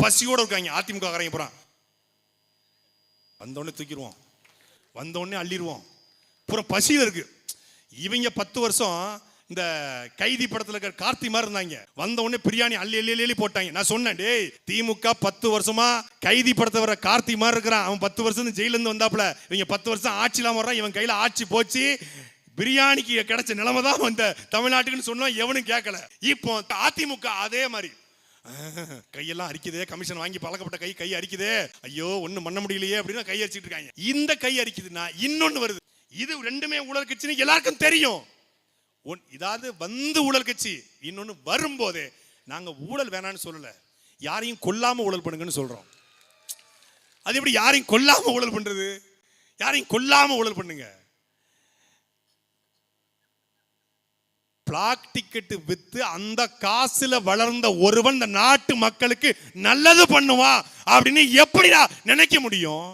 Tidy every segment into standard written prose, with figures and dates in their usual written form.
பசியோட இருக்காங்க. அதிமுக காரங்க போறான், வந்தோடனே தூக்கிடுவோம், வந்தோடனே அள்ளிடுவோம், பூரா பசியில் இருக்கு. இவங்க 10 வருஷம் இந்த கைதி படத்துல இருக்கிற கார்த்தி மாதிரி இருந்தாங்க. வந்த உடனே பிரியாணி அள்ளி அள்ளி அள்ளி போட்டாங்க. நான் சொன்னேன், டேய் திமுக 10 வருஷமா கைதி படத்தை வர கார்த்தி மாதிரி இருக்கிறான். அவன் 10 வருஷம் ஜெயில இருந்து வந்தாப்புல. இவங்க 10 வருஷம் ஆட்சிலாம் வர்றான். இவன் கையில ஆட்சி போச்சு, பிரியாணிக்கு கிடைச்ச நிலைமை தான் வந்த தமிழ்நாட்டுக்குன்னு சொன்னோம். எவனும் கேட்கல. இப்போ அதிமுக அதே மாதிரி கையெல்லாம் அரிக்குதே, கமிஷன் வாங்கி பழக்கப்பட்ட கை அரிக்குதே, ஐயோ ஒன்னும் பண்ண முடியலையே அப்படின்னு கை அரிச்சிட்டு இருக்காங்க. இந்த கை அரிக்குதுன்னா இன்னொன்னு வருது. இது ரெண்டுமே ஊழல் கட்சின்னு எல்லாருக்கும் தெரியும். இதாவது வந்து ஊழல் கட்சி. இன்னொன்னு வரும்போதே நாங்க ஊழல் வேணான்னு சொல்லல, யாரையும் கொல்லாம ஊழல் பண்ணுங்கன்னு சொல்றோம். அது எப்படி யாரையும் கொல்லாம ஊழல் பண்றது? யாரையும் கொல்லாம ஊழல் பண்ணுங்க. பிளாக் டிக்கெட் வித்து அந்த காசுல வளர்ந்த ஒருவன் இந்த நாட்டு மக்களுக்கு நல்லது பண்ணுவான் அப்படின்னு எப்படிடா நினைக்க முடியும்?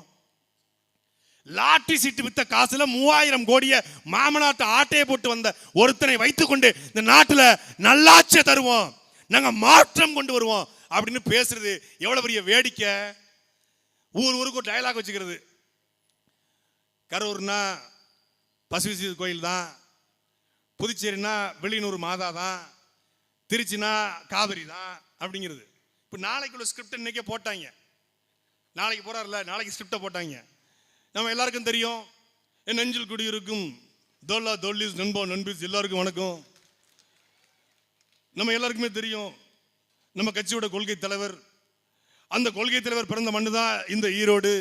லாட்டரி சீட்டு வித்த காசுல 3000 கோடிய மாமனாட்டு ஆட்டையை போட்டு வந்த ஒருத்தனை வைத்துக்கொண்டு இந்த நாட்டுல நல்லாட்சியை தருவோம், நாங்க மாற்றம் கொண்டு வருவோம் அப்படின்னு பேசுறது எவ்வளவு பெரிய வேடிக்கை. ஊருக்கு ஒரு டயலாக் வச்சுக்கிறது. கரூர்னா பசுவிசி கோயில் தான், புதுச்சேரினா வெளியூர் மாதா தான், திருச்சினா காவிரி தான் அப்படிங்கிறது. இப்போ நாளைக்குள்ள ஸ்கிரிப்ட் இன்னைக்கே போட்டாங்க. நாளைக்கு போறாருல, நாளைக்கு ஸ்கிரிப்டை போட்டாங்க. நம்ம எல்லாருக்கும் தெரியும், என் நெஞ்சில் குடியிருக்கும் தோல்லா தோல்லிஸ் நண்பா நண்பிஸ் எல்லாருக்கும் வணக்கம். நம்ம எல்லாருக்குமே தெரியும் நம்ம கட்சியோட கொள்கை தலைவர். அந்த கொள்கை தலைவர் பிறந்த மண்ணு தான் இந்த ஈரோடு.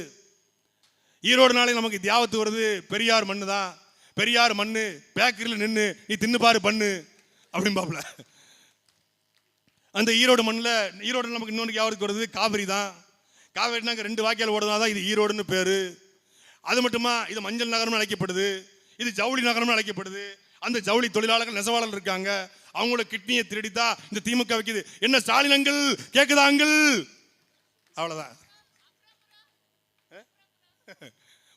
ஈரோடுனாலே நமக்கு தியாவத்து வருது, பெரியார் மண்ணு தான். பெரியார் மண்ணு, பேக்கரியில் நின்று நீ தின்னு பாரு பண்ணு அப்படின்பாப்புல. அந்த ஈரோடு மண்ணில் ஈரோடு நமக்கு இன்னொன்று யாருக்கு வருது, காவிரி தான். காவிரினா 2 வாக்கியால் ஓடுறதா இது ஈரோடுன்னு பேரு. அது மட்டுமா, இது மஞ்சள் நகரம்னு அழைக்கப்படுது, இது ஜவுளி நகரம்னு அழைக்கப்படுது. அந்த ஜவுளி தொழிலாளர்கள் நெசவாளர்கள் இருக்காங்க, அவங்களோட கிட்னியை திருடித்தா இந்த திமுக வைக்குது. என்ன ஸ்டாலின் அங்கிள் கேக்குதா அங்கிள்? அவ்வளவுதான்.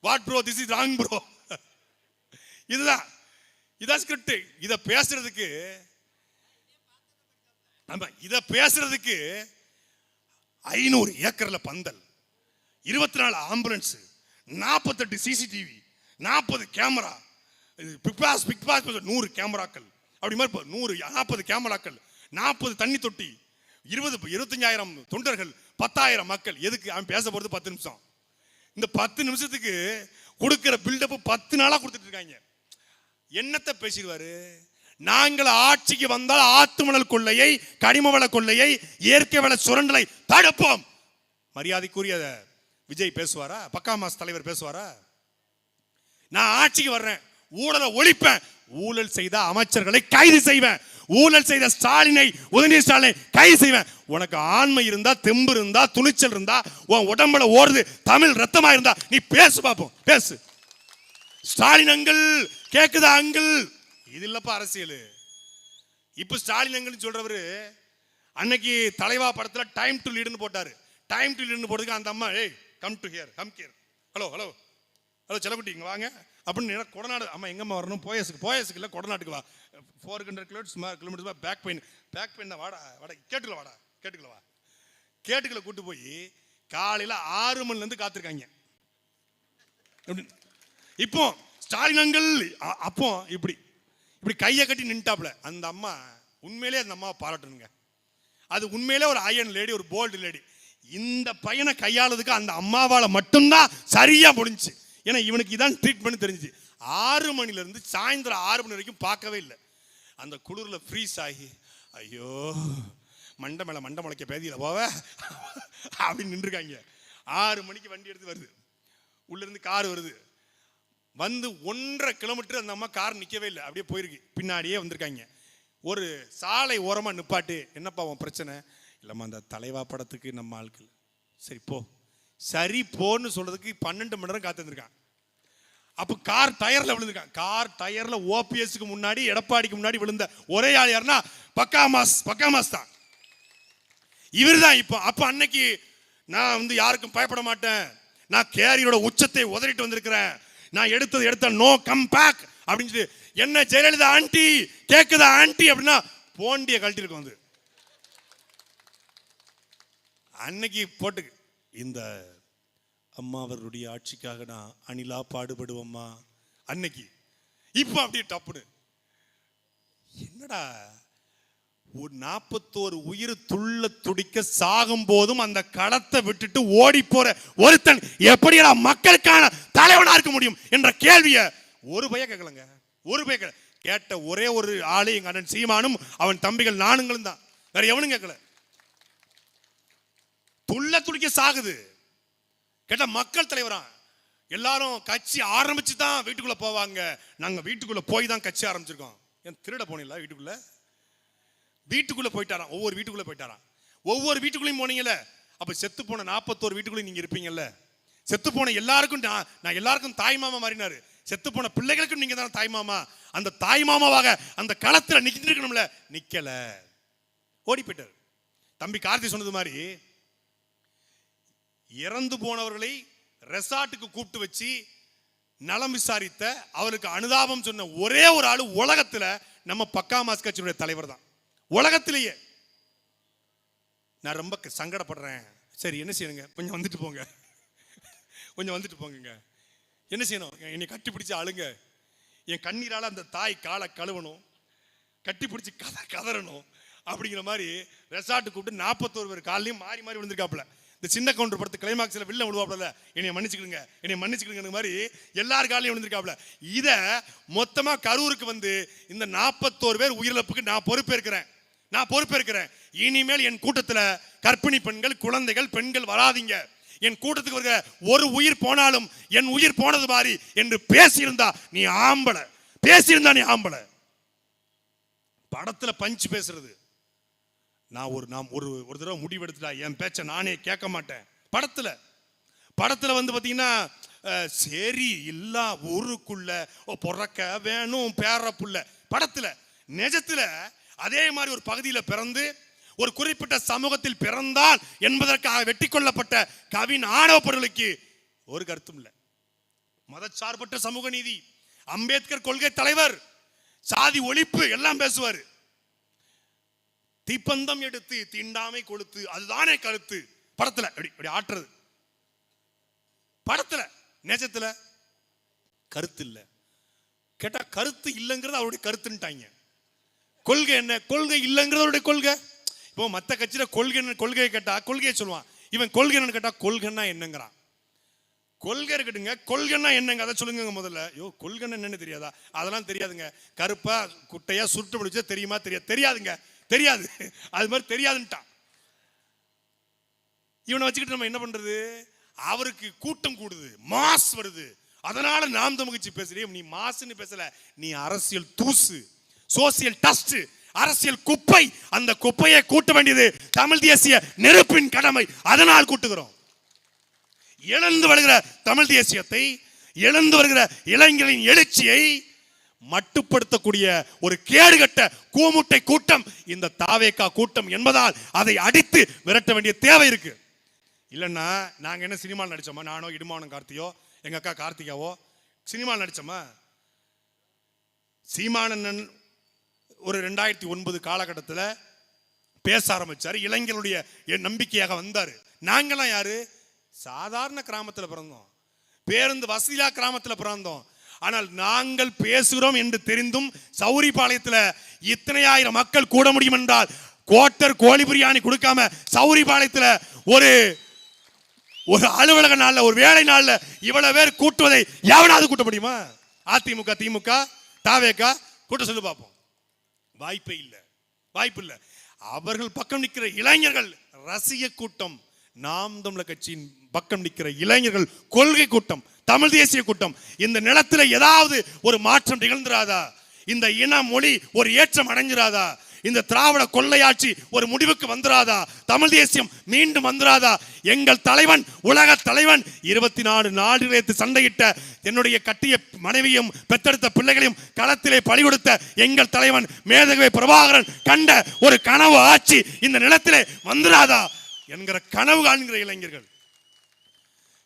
What bro, this is wrong bro. இதான் ஸ்கிரிப்ட். இத பேசுறதுக்கு 500 ஏக்கர்ல பந்தல், 24 ambulance, 48 CCTV, 40 camera, big boss 100 கேமராக்கள், அப்படி மாதிரி 40 கேமராக்கள், 40 தண்ணி தொட்டி, 25,000 தொண்டர்கள், 10,000 மக்கள். எதுக்கு அவன் பேச போறது 10 நிமிஷம். இந்த 10 நிமிஷத்துக்கு கொடுக்கிற பில்டப் 10 நாளா கொடுத்துட்டு இருக்காங்க. என்னத்தை பேசிடுவாரு? நாங்கள் ஆட்சிக்கு வந்தால் ஆத்துமணல் கொள்ளையை, கனிம வள கொள்ளையை, இயற்கை வள சுரண்டலை தடுப்போம். மரியாதைக்குரிய விஜய் பேசுவாரா? பக்காமாஸ் தலைவர் பேசுவாரா? நான் ஆட்சிக்கு வர்றேன், ஊழலை ஒழிப்பேன், ஊழல் செய்த அமைச்சர்களை கைது செய்வேன், ஊழல் செய்த ஸ்டாலினை, உதயநிதி ஸ்டாலினை கைது செய்வேன். உனக்கு ஆண்மை இருந்தா, தெம்பு இருந்தா, துணிச்சல் இருந்தா, உன் உடம்புல ஓடுது தமிழ் ரத்தமா இருந்தா நீ பேசு பாப்போம், பேசு. ஸ்டாலின் அங்கிள் கேக்குதா அங்கிள்? இது இல்லப்பா அரசியல். இப்ப ஸ்டாலின் அங்கிள் சொல்றவரு அன்னைக்கு தலைவா படத்துல டைம் டு லீடுன்னு போட்டாரு. டைம் டு லீடுன்னு போறதுக்கு அந்த அம்மா, ஏய் come to hear, come here, hello hello hello செல்லக்குட்டி இங்க வாங்க அப்படின்னு கொடநாடு. அம்மா எங்கம்மா வரணும்? போயஸுக்கு இல்லை கொடநாட்டுக்கு வா. 400 கிலோமீட்டர்ஸ் பேக் பெயின் தான். வாடா கேட்டுக்கல வா. கேட்டுக்கல கூட்டு போய் காலையில் 6 மணிலேருந்து காத்திருக்காங்க. இப்போ ஸ்டாலின் அங்கிள் அப்போ இப்படி கையை கட்டி நின்ட்டாப்ல. அந்த அம்மா உண்மையிலே அந்த அம்மாவை பாராட்டணுங்க. அது உண்மையிலே ஒரு அயன் லேடி, ஒரு போல்டு லேடி. இந்த பையனை கையாளதுக்கு அந்த அம்மாவால மட்டும்தான் சரியா முடிஞ்சு. ஏன்னா இவனுக்கு இதான் ட்ரீட்மெண்ட் தெரிஞ்சு. 6 மணிலேருந்து சாயந்தரம் 6 மணி வரைக்கும் பார்க்கவே இல்லை. அந்த குளிர்ல ஃப்ரீஸ் ஆகி, ஐயோ மண்டை மேல மண்டை முளைக்க பேதியில போவ அப்படின்னு நின்றுருக்காங்க. 6 மணிக்கு வண்டி எடுத்து வருது, உள்ள இருந்து கார் வருது. வந்து 1.5 கிலோமீட்டர் அந்த அம்மா கார் நிற்கவே இல்லை, அப்படியே போயிருக்கு. பின்னாடியே வந்திருக்காங்க. ஒரு சாலை ஓரமாக நிப்பாட்டு, என்னப்பா உன் பிரச்சனை? இல்லைம்மா அந்த தலைவா படத்துக்கு நம்ம ஆட்கள். சரி போன்னு சொல்றதுக்கு 12 மணி நேரம் காத்திருந்திருக்கான். அப்போ கார் டயர்ல விழுந்திருக்கான். கார் டயர்ல ஓபிஎஸ்க்கு முன்னாடி, எடப்பாடிக்கு முன்னாடி விழுந்த ஒரே ஆள் யாருன்னா பக்காமாஸ் தான். இவர் தான். இப்போ அப்போ அன்னைக்கு நான் யாருக்கும் பயப்பட மாட்டேன், நான் கேரியரோட உச்சத்தை உதறிட்டு வந்திருக்கிறேன், நான் எடுத்த நோ கம் பேக் அப்படின்னு சொல்லி, என்ன ஜெயலலிதா ஆண்டி கேக்குதா ஆண்டி அப்படின்னா போண்டிய கழட்டி இருக்கும். அன்னைக்கு போட்டு இந்த அம்மா அவருடைய ஆட்சிக்காக நான் அணிலா பாடுபடுவோம்மா அன்னைக்கு. இப்போ அப்படியே டப்புனு என்னடா ஒரு 41 உயிர் துள்ள துடிக்க சாகும் போதும் அந்த களத்தை விட்டுட்டு ஓடி போற ஒருத்தன் எப்படியா மக்களுக்கான தலைவனா இருக்க முடியும் என்ற கேள்வியை ஒரு பைய கேட்கலங்க. ஒரு பைய கேட்ட ஒரே ஒரு ஆளு எங்க அண்ணன் சீமானும் அவன் தம்பிகள் நானுங்களும் தான், வேற எவனும் கேட்கல. துள்ள துடிக்க சாகுது கேட்ட மக்கள் தலைவரா. எல்லாரும் கட்சி ஆரம்பிச்சு தான் வீட்டுக்குள்ள போவாங்க. நாங்க வீட்டுக்குள்ள போய் தான் கட்சி ஆரம்பிச்சிருக்கோம். ஏன் திருட போனீங்களா? வீட்டுக்குள்ள போயிட்டாராம். ஒவ்வொரு வீட்டுக்குள்ள போயிட்டாராம். ஒவ்வொரு வீட்டுக்குள்ளேயும் போனீங்கல்ல, அப்ப செத்து போன 41 வீட்டுக்குள்ளேயும் நீங்க இருப்பீங்கல்ல. செத்து போன எல்லாருக்கும் நான் எல்லாருக்கும் தாய் மாமா மாறினாரு. செத்து போன பிள்ளைகளுக்கும் நீங்க தான் தாய் மாமா. அந்த தாய் மாமாவாக அந்த களத்துல நிக்கிட்டு இருக்கணும்ல, நிக்கல, ஓடி போயிட்டாரு. தம்பி கார்த்தி சொன்னது மாதிரி இறந்து போனவர்களை ரெசார்ட்டுக்கு கூப்பிட்டு வச்சு நலம் விசாரித்த அவருக்கு அனுதாபம் சொன்ன ஒரே ஒரு ஆளு உலகத்துல நம்ம பக்கா மாஸ் கட்சியுடைய தலைவர் தான். உலகத்திலேயே. நான் ரொம்ப சங்கடப்படுறேன். சரி என்ன செய்யணுங்க, கொஞ்சம் வந்துட்டு போங்க, கொஞ்சம் வந்துட்டு போங்க. என்ன செய்யணும்? என்னை கட்டி பிடிச்சி அழுங்க. என் கண்ணீரால அந்த தாய் காலை கழுவணும், கட்டி பிடிச்சி கதறணும் அப்படிங்கிற மாதிரி ரெசார்ட்டு கூப்பிட்டு 41 பேர் காலையும் மாறி மாறி விழுந்திருக்காப்புல. இந்த சின்ன கவுண்டர் படத்து கிளைமாக்ஸ்ல வில்ல விழுவாப்புல, என்னை மன்னிச்சுக்கிடுங்க மாதிரி எல்லார் காலையும் விழுந்திருக்காப்புல. இத மொத்தமா கரூருக்கு வந்து இந்த 41 பேர் உயிரிழப்புக்கு நான் பொறுப்பேற்கிறேன். இனிமேல் என் கூட்டத்துல கர்ப்பிணி பெண்கள், குழந்தைகள், பெண்கள் வராதீங்க. என் கூட்டத்துக்கு வருகிற ஒரு உயிர் போனாலும் என் உயிர் போனது மாதிரி என்று பேசியிருந்தா நீ ஆம்பளை. படத்துல பஞ்சு பேசுறது. நான் ஒரு தடவை முடிவெடுத்துட்டா என் பேச்ச நானே கேட்க மாட்டேன். படத்துல வந்து பாத்தீங்கன்னா சரி எல்லா ஊருக்குள்ள பொறக்க வேணும் பேர புள்ள. படத்துல நிஜத்துல அதே மாதிரி ஒரு பகுதியில் பிறந்து ஒரு குறிப்பிட்ட சமூகத்தில் பிறந்தால் என்பதற்காக வெட்டி கொள்ளப்பட்ட கவின் ஆணவப்படுகளுக்கு ஒரு கருத்தும் இல்லை. மதச்சார்பற்ற சமூக நீதி, அம்பேத்கர் கொள்கை தலைவர், சாதி ஒழிப்பு எல்லாம் பேசுவார். தீப்பந்தம் எடுத்து தீண்டாமை கொளுத்து அதுதானே கருத்து. படத்துல அப்படி ஆற்றுறது. படத்துல நேசத்துல கருத்து இல்ல. கேட்டா கருத்து இல்லைங்கிறது அவருடைய கருத்துட்டாங்க. கொள்கை என்ன? கொள்கை இல்லைங்கிறது அவருடைய கொள்கை. இப்போ மற்ற கட்சியில கொள்கையை கேட்டா கொள்கையை சொல்லுவான். இவன் கொள்கை என்னன்னு கேட்டா கொள்கைன்னா என்னங்கிறான். கொள்கை இருக்கட்டுங்க, கொள்கைன்னா என்னங்க அதை சொல்லுங்க முதல்ல. கொள்கைன்னா என்னன்னு தெரியாதா? அதெல்லாம் தெரியாதுங்க. கருப்பா குட்டையா சுருட்டு பிடிச்சா தெரியுமா? தெரியாதுங்க, தெரியாது. அது மாதிரி தெரியாதுன்ட்டான். இவனை வச்சுக்கிட்டு நம்ம என்ன பண்றது? அவருக்கு கூட்டம் கூடுது, மாஸ் வருது, அதனால நாம் தமிழ்ச்சி பேசுறேன். நீ மாசுன்னு பேசல, நீ அரசியல் தூசு, சோசியல் டஸ்ட், அரசியல் குப்பை. அந்த குப்பையை கூட்ட வேண்டியது தமிழ் தேசிய நெருப்பின் கடமை. அதனால் கூட்டுகிறோம். இழந்து வருகிற தமிழ் தேசியத்தை, இழந்து வருகிற இளைஞர்களின் எழுச்சியை மட்டுப்படுத்தக்கூடிய ஒரு கேடுகட்ட கூமுட்டை கூட்டம் இந்த தாவேகா கூட்டம் என்பதால் அதை அடித்து விரட்ட வேண்டிய தேவை இருக்கு. இல்லைன்னா நாங்க என்ன சினிமாவில் நடிச்சோமா? நானோ இடுமானம் கார்த்தியோ எங்க அக்கா கார்த்திகாவோ சினிமாவில் நடிச்சோமா? சீமானன் ஒரு 2009 காலகட்டத்தில் பேச ஆரம்பிச்சாரு. இளைஞர்களுடைய நம்பிக்கையாக வந்தாரு. நாங்கெல்லாம் யாரு? சாதாரண கிராமத்தில் பிறந்தோம், பேருந்து வசதியா கிராமத்தில் பிறந்தோம். ஆனால் நாங்கள் பேசுகிறோம் என்று தெரிந்தும் சௌரிபாளையத்தில் இத்தனை ஆயிரம் மக்கள் கூட முடியும் என்றால் கோட்டர் கோழி பிரியாணி கொடுக்காம சௌரிபாளையத்தில் ஒரு அலுவலக நாள்ல, ஒரு வேலை நாள்ல இவ்வளவு பேர் கூட்டுவதை எவனாவது கூட்ட முடியுமா? அதிமுக, திமுக, தாவேகா கூட்ட சொல்லி பார்ப்போம். வாய்ப்பே இல்லை, வாய்ப்பு இல்லை. அவர்கள் பக்கம் நிற்கிற இளைஞர்கள் ரசிக கூட்டம், நாம் தமிழர் கட்சியின் பக்கம் நிற்கிற இளைஞர்கள் கொள்கை கூட்டம், தமிழ் தேசிய கூட்டம். இந்த நிலத்துல ஏதாவது ஒரு மாற்றம் நிகழ்ந்துராதா? இந்த இன மொழி ஒரு ஏற்றம் அடைஞ்சிராதா? இந்த திராவிட கொள்ளையாட்சி ஒரு முடிவுக்கு வந்துராதா? தமிழ் தேசியம் மீண்டும் வந்துராதா? எங்கள் தலைவன், உலக தலைவன், 24 நாடுகளுக்கு சண்டையிட்ட என்னுடைய கட்டிய மனைவியும் பெற்றெடுத்த பிள்ளைகளையும் களத்திலே பலி கொடுத்த எங்கள் தலைவன் மேதகவி பிரபாகரன் கண்ட ஒரு கனவு ஆட்சி இந்த நிலத்திலே வந்துராதா என்கிற கனவு காண்கிற இளைஞர்கள்,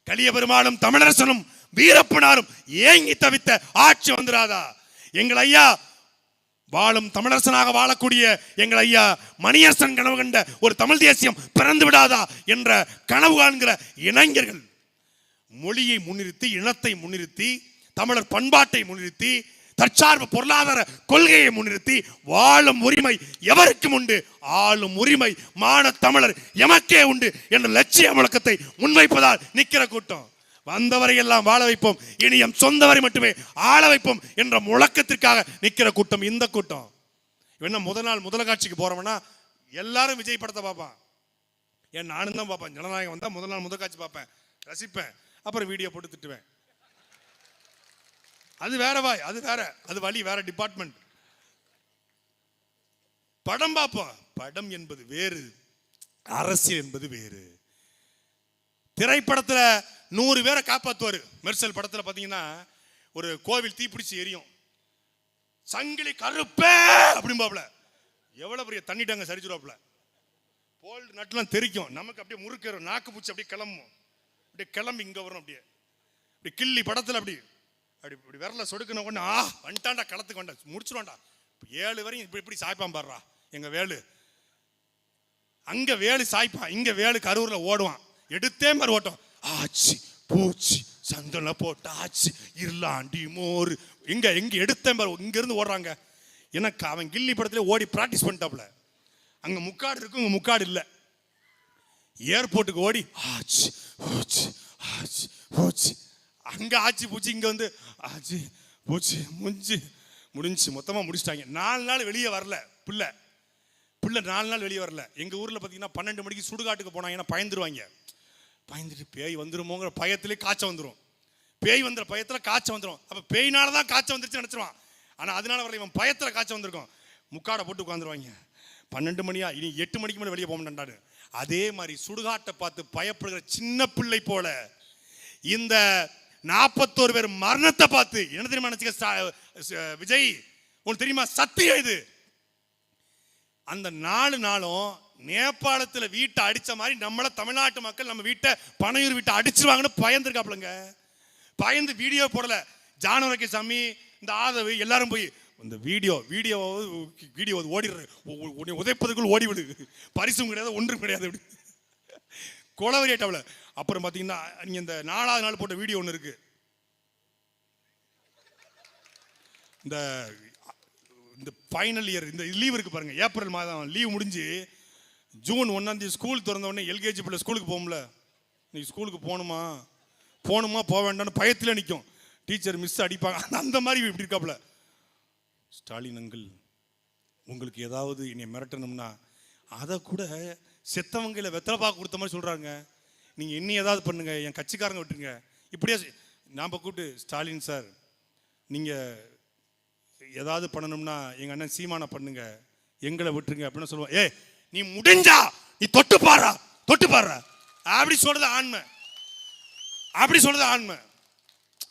கலிய பெருமாளும் தமிழரசனும் வீரப்பனாரும் ஏங்கி தவித்த ஆட்சி வந்துராதா? எங்கள் ஐயா வாழும் தமிழரசனாக வாழக்கூடிய எங்கள் ஐயா மணியரசன் கனவு கண்ட ஒரு தமிழ் தேசியம் பிறந்து விடாதா என்ற கனவு காண்கிற இளைஞர்கள் மொழியை முன்னிறுத்தி, இனத்தை முன்னிறுத்தி, தமிழர் பண்பாட்டை முன்னிறுத்தி, தற்சார்பு பொருளாதார கொள்கையை முன்னிறுத்தி வாழும் உரிமை எவருக்கும் உண்டு, ஆளும் உரிமை மான தமிழர் எமக்கே உண்டு என்ற லட்சிய முழக்கத்தை முன்வைப்பதால் நிற்கிற கூட்டம். வந்தவரை எல்லாம் வாழ வைப்போம், இனி எம் சொந்தவரை மட்டுமே ஆள வைப்போம் என்ற முழக்கத்திற்காக நிற்கிற கூட்டம் இந்த கூட்டம். என்ன முதல் நாள் முதல் காட்சிக்கு போறோம்னா எல்லாரும் விஜய் படத்தை பார்ப்பான். ஏன் நானும் தான் பார்ப்பேன். ஜனநாயகம் வந்தா முதல் நாள் முதல் காட்சி பார்ப்பேன், ரசிப்பேன், அப்புறம் வீடியோ போட்டு திட்டுவேன். அது வேற வாய், அது வேற, அது வழி வேற டிபார்ட்மெண்ட். படம் பார்ப்போம். படம் என்பது வேறு, அரசியல் என்பது வேறு. திரைப்படத்துல 100 பேரை காப்பாத்துவாரு. மெர்சல் படத்துல பாத்தீங்கன்னா ஒரு கோவில் தீப்பிடிச்சு எரியும், சங்கிலி கருப்பே அப்படிம்பாப்ல, எவ்வளவு பெரிய தண்ணி டாங்க சரிச்சிருவாப்ல, போல்டு நட்டுலாம் தெரிக்கும், நமக்கு அப்படியே முறுக்கேறும், நாக்கு பூச்சி அப்படியே கிளம்பும், அப்படியே கிளம்பி இங்க வரும், அப்படியே அப்படி கிள்ளி படத்துல அப்படி அப்படி இப்படி விரல சொடுக்கணும் கொண்டு வந்துட்டான்டா, களத்துக்கு வந்தா முடிச்சிருவான்டா. 7 வரையும் இப்படி இப்படி சாய்ப்பான் பாடுறா எங்க வேலு. அங்க வேலு சாய்ப்பான், இங்க வேலு கரூர்ல ஓடுவான், எடுத்தே மாதிரி ஓட்டம். ஆச்சு பூச்சி சந்தன போட்டு ஆச்சு இருளாண்டி மோர் எங்க எங்க எடுத்தேன் பாரு, இங்க இருந்து ஓடுறாங்க. எனக்கு அவன் கில்லி படத்துல ஓடி பிராக்டிஸ் பண்ணிட்டாப்ல. அங்க முக்காடு இருக்கும், இங்க முக்காடு இல்லை. ஏர்போர்ட்டுக்கு ஓடி ஆச்சு பூச்சி ஆச்சு பூச்சி, அங்க ஆச்சு பூச்சி, இங்க வந்து ஆச்சு பூச்சி முடிஞ்சு மொத்தமா முடிச்சிட்டாங்க. 4 நாள் வெளியே வரல பிள்ளை 4 நாள் வெளியே வரல. எங்க ஊர்ல பாத்தீங்கன்னா 12 மணிக்கு சுடுகாட்டுக்கு போனாங்கன்னா பயந்துருவாங்க. பயந்துட்டு பேய் வந்துருமோங்கிற பயத்திலே காய்ச்சல் வந்துடும். பேய் வந்த பயத்துல காய்ச்சல் வந்துடும். அப்ப பேய்னால தான் காய்ச்சல் வந்துருச்சு நினைச்சிருவான். ஆனா அதனால வரல, இவன் பயத்துல காய்ச்சல் வந்திருக்கும். முக்காடை போட்டு உட்காந்துருவாங்க. 12 மணியா, இனி 8 மணிக்கு மேலே வெளியே போக மாட்டாரு. அதே மாதிரி சுடுகாட்டை பார்த்து பயப்படுகிற சின்ன பிள்ளை போல இந்த 41 பேர் மரணத்தை பார்த்து என்ன தெரியுமா நினைச்சுக்க விஜய், உங்களுக்கு தெரியுமா சத்தியம் இது. அந்த 4 நாளும் நேபாளத்துல வீட்டை அடிச்ச மாதிரி நம்மள தமிழ்நாட்டு மக்கள் நம்ம வீட்டை பனையூர் வீட்டை அடிச்சிருவாங்கன்னு பயந்துருக்காப்லங்க. பயந்து வீடியோ போடல. ஜானவரக்கி சாமி, இந்த ஆதவு எல்லாரும் போய் இந்த வீடியோ ஓடிடுற, உதைப்பதுக்குள் ஓடிவிடு, பரிசும் கிடையாது ஒன்றும் கிடையாது அப்படி கொலவரியாட்டாப்ல. அப்புறம் பாத்தீங்கன்னா நீங்க இந்த 4ஆவது நாள் போட்ட வீடியோ ஒன்று இருக்கு. இந்த ஃபைனல் இயர் இந்த லீவ் இருக்கு பாருங்க, ஏப்ரல் மாதம் லீவ் முடிஞ்சு ஜூன் 1ஆம் தேதி ஸ்கூல் திறந்த உடனே எல்கேஜி பிள்ளை ஸ்கூலுக்கு போகும்ல, நீ ஸ்கூலுக்கு போகணுமா போக வேண்டாம்னு பயத்தில் நிற்கும். டீச்சர் மிஸ் அடிப்பாங்க. அந்த மாதிரி இப்படி இருக்காப்புல. ஸ்டாலின் அங்கிள், உங்களுக்கு ஏதாவது என்னை மிரட்டணும்னா அதை கூட செத்தவங்கள வெத்தலை பாக்கு கொடுத்த மாதிரி சொல்றாங்க, நீங்க இன்னும் ஏதாவது பண்ணுங்க, என் கட்சிக்காரங்க விட்டுருங்க. இப்படியே நாம கூப்பிட்டு ஸ்டாலின் சார் நீங்க ஏதாவது பண்ணணும்னா எங்க அண்ணன் சீமான பண்ணுங்க, எங்களை விட்டுருங்க அப்படின்னு சொல்லுவோம். ஏ நீ முடிஞ்சா நீ தொட்டு பாடுறா அப்படி சொல்றது ஆண்மை, அப்படி சொல்றது ஆண்மை.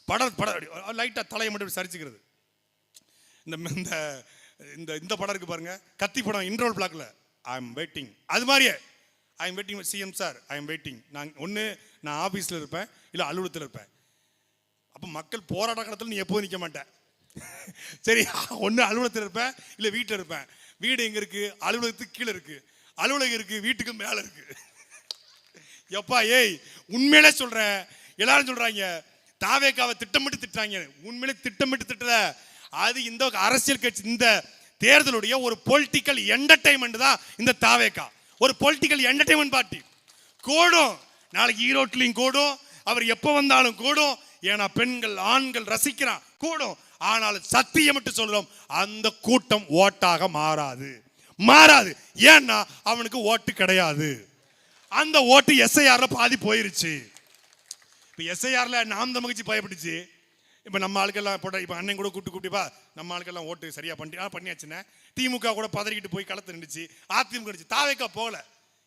படம் லைட்டா தலையை மட்டும் சரிச்சுக்கிறது. இந்த படம் இருக்கு பாருங்க, கத்தி படம் இன்ட்ரோல் பிளாக்ல ஐ எம் வெயிட்டிங், அது மாதிரியே I am waiting CM sir, I am waiting. நான் ஆபீஸ்ல இருப்பேன் இல்ல அலுவலகத்தில் இருப்பேன். அப்ப மக்கள் போராட்ட காலத்தில் நீ எப்போதும் நிற்க மாட்டேன். சரி, ஒன்று அலுவலகத்தில் இருப்பேன் இல்ல வீட்டில் இருப்பேன். வீடு எங்க இருக்கு? அலுவலகத்துக்கு கீழே இருக்கு, அலுவலகம் இருக்கு வீட்டுக்கு மேல இருக்கு. எப்பா ஏய், உண்மையிலே சொல்றேன், எல்லாரும் சொல்றாங்க தாவேக்காவை திட்டமிட்டு திட்டாங்க. உண்மையிலே திட்டமிட்டு திட்டல. அது இந்த அரசியல் கட்சி, இந்த தேர்தலுடைய ஒரு பொலிட்டிக்கல் என்டர்டைன்மெண்ட் தான் இந்த தாவேக்கா. ஒரு பொலிட்டிக்கல் என்டர்டைன்மெண்ட் பார்ட்டி. கூடும், நாளைக்கு ஈரோட்லையும் கூடும், அவர் எப்போ வந்தாலும் கூடும். ஏன்னா பெண்கள் ஆண்கள் ரசிக்கிறான், கூடும். ஆனால் சத்தியம் மட்டும் சொல்றோம், அந்த கூட்டம் ஓட்டாக மாறாது. ஏன்னா அவனுக்கு ஓட்டு கிடையாது. அந்த ஓட்டு எஸ்ஐஆர்ல பாதி போயிருச்சு. இப்ப எஸ்ஐஆர்ல நாம் தமிழ்ச்சி பயப்பட்டுச்சு. இப்ப நம்ம ஆளுக்கெல்லாம் போட்ட, இப்ப அண்ணன் கூட கூப்பிட்டுப்பா நம்ம ஆளுக்கெல்லாம் ஓட்டு சரியா பண்ணியாச்சுன்னா திமுக கூட பதறிக்கிட்டு போய் களத்து நின்றுச்சு. அதிமுக நின்றுச்சு, தாவேக்கா போகல.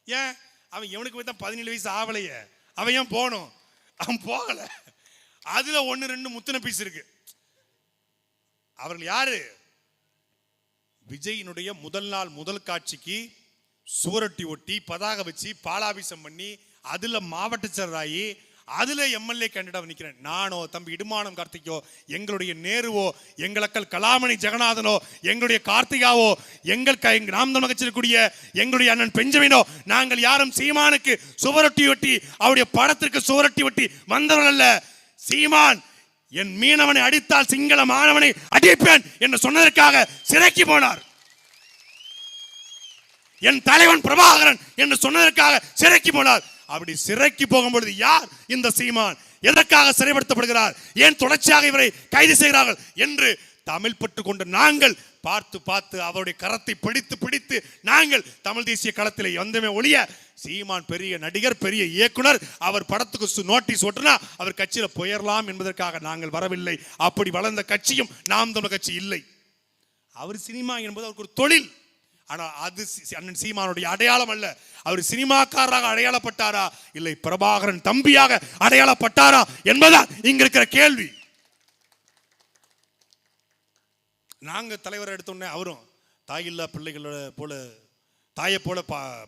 ஏன்? அவன் எவனுக்கு போய் தான் 17 வயசு ஆவலையே, அவன் ஏன் போகணும்? அவன் போகல. அதுல 1-2 முத்தின பீஸ் இருக்கு. அவர்கள் யாரு? விஜயினுடைய முதல் நாள் முதல் காட்சிக்கு சுவரொட்டி ஒட்டி பதாக வச்சு பாலாபிஷம் பண்ணி அதுல மாவட்ட செயலராகி அதுல எம்எல்ஏ கேண்டிடேட் நிக்கிறேன். நானோ தம்பி இடுமானம் கார்த்திகோ, எங்களுடைய நேருவோ, எங்களக்கள் கலாமணி ஜெகநாதனோ, எங்களுடைய கார்த்திகாவோ, நாம் தமிழர் கட்சியில் இருக்கக்கூடிய எங்களுடைய அண்ணன் பெஞ்சமினோ, நாங்கள் யாரும் சீமானுக்கு சுவரொட்டி ஒட்டி அவருடைய படத்திற்கு சுவரொட்டி ஒட்டி வந்தவர்கள் அல்ல. சீமான் என் மீனவனை அடித்தால் சிங்கள மாணவனை அடிப்பேன் என்று சொன்னதற்காக சிறைக்கு போனார். என் தலைவன் பிரபாகரன் என்று சொன்னதற்காக சிறைக்கு போனார். அப்படி சிறைக்கு போகும்பொழுது யார் இந்த சீமான், எதற்காக சிறைப்படுத்தப்படுகிறார், ஏன் தொடர்ச்சியாக இவரை கைது செய்கிறார்கள் என்று தமிழ் பற்று கொண்டு நாங்கள் பார்த்து பார்த்து அவருடைய கரத்தை பிடித்து பிடித்து நாங்கள் தமிழ் தேசிய களத்தில் வந்தமே ஒழிய, சீமான் பெரிய நடிகர், பெரிய இயக்குனர், அவர் படத்துக்கு நோட்டீஸ் ஒட்டுனா அவர் கட்சியில போயிடலாம் என்பதற்காக நாங்கள் வரவில்லை. அப்படி வளர்ந்த கட்சியும் நாம் தமிழர் கட்சி இல்லை. அவர் சினிமா என்பது அவருக்கு ஒரு தொழில். ஆனால் அது அண்ணன் சீமானுடைய அடையாளம் அல்ல. அவர் சினிமாக்காரராக அடையாளப்பட்டாரா, இல்லை பிரபாகரன் தம்பியாக அடையாளப்பட்டாரா என்பதுதான் இங்க இருக்கிற கேள்வி. நாங்க தலைவரை எடுத்தோன்னே அவரும் தாயில்லா பிள்ளைகளோட போல, தாயை போல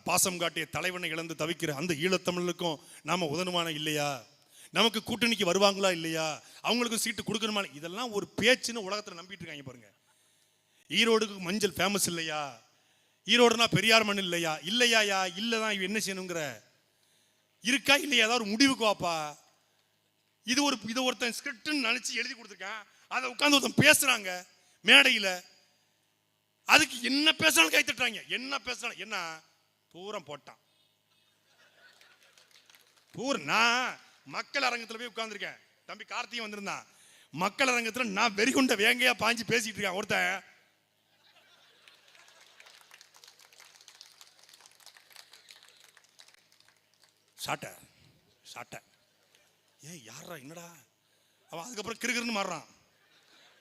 பாசம் காட்டிய தலைவனை இழந்து தவிக்கிற அந்த ஈழத்தமிழுக்கும் நாம உதனுமான இல்லையா, நமக்கு கூட்டணிக்கு வருவாங்களா இல்லையா, அவங்களுக்கு சீட்டு கொடுக்கணுமா, இதெல்லாம் ஒரு பேச்சுன்னு உலகத்துல நம்பிட்டு இருக்காங்க பாருங்க. ஈரோடுக்கு மஞ்சள் ஃபேமஸ் இல்லையா, ஈரோடுனா பெரியார் மண் இல்லையா, இல்லையா, இல்லதான் இவ என்ன செய்யணுங்கிற இருக்கா இல்லையா, ஏதாவது ஒரு முடிவுக்கு வாப்பா. இது ஒருத்தன் ஸ்கிரிப்ட்னு நினைச்சு எழுதி கொடுத்துருக்கான், அதை உட்கார்ந்து ஒருத்தன் பேசுறாங்க மேடையில், அதுக்கு என்ன பேசினாலும் கை தட்டுறாங்க. என்ன பேசினாலும் என்ன பூரம் போட்டான் நான் மக்கள் அரங்கத்தில் போய் உட்கார்ந்துருக்கேன். தம்பி கார்த்தியும் வந்திருந்தான். மக்கள் அரங்கத்தில் நான் வெறிகுண்ட வேங்கையா பாஞ்சு பேசிட்டு இருக்கேன். ஒருத்தன் சாட்ட ஏன் யாரா என்னடா அவன், அதுக்கப்புறம் கிருகிருன்னு மாறுறான்.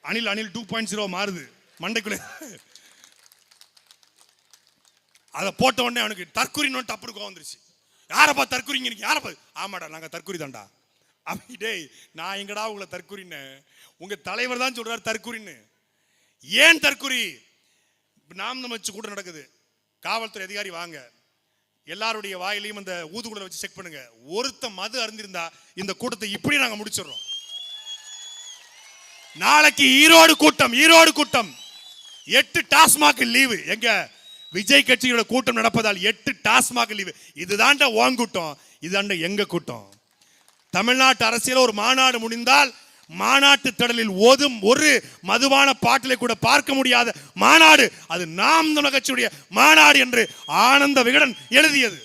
அனில் 2.0 மாறுது மண்டைக்குள்ள. அதை போட்ட உடனே அவனுக்கு தற்குறின்னு டப்பு கோவம் வந்துருச்சு. யாரப்பா தற்குறிங்க, யாரப்பா? ஆமாடா நாங்க தற்குறி தான்டா. அப்படி டேய் நான் எங்கடா உங்களை தற்குறின்னு, உங்க தலைவர் தான் சொல்றாரு தற்குறின்னு. ஏன் தற்குறி? நாம் வச்சு கூட்டம் நடக்குது, காவல்துறை அதிகாரி வாங்க, எல்லாருடைய வாயிலையும் அந்த ஊதுகுழலை வச்சு செக் பண்ணுங்க. ஒருத்த மது அருந்திருந்தா இந்த கூட்டத்தை இப்படி நாங்க முடிச்சிடறோம். நாளைக்கு ஈரோடு கூட்டம் 8 டாஸ்மாக் லீவு. எங்க விஜய் கட்சியோட கூட்டம் நடப்பதால் 8 டாஸ்மாக் லீவு. இதுதான்டா உன் கூட்டம், இதுதான்டா எங்க கூட்டம். தமிழ்நாட்டு அரசியல் ஒரு மாநாடு முடிந்தால் மாநாட்டு திடலில் ஓதும் ஒரு மதுபான பாட்டிலை கூட பார்க்க முடியாத மாநாடு அது நாம் தமிழர் கட்சியுடைய மாநாடு என்று ஆனந்த விகடன் எழுதியது.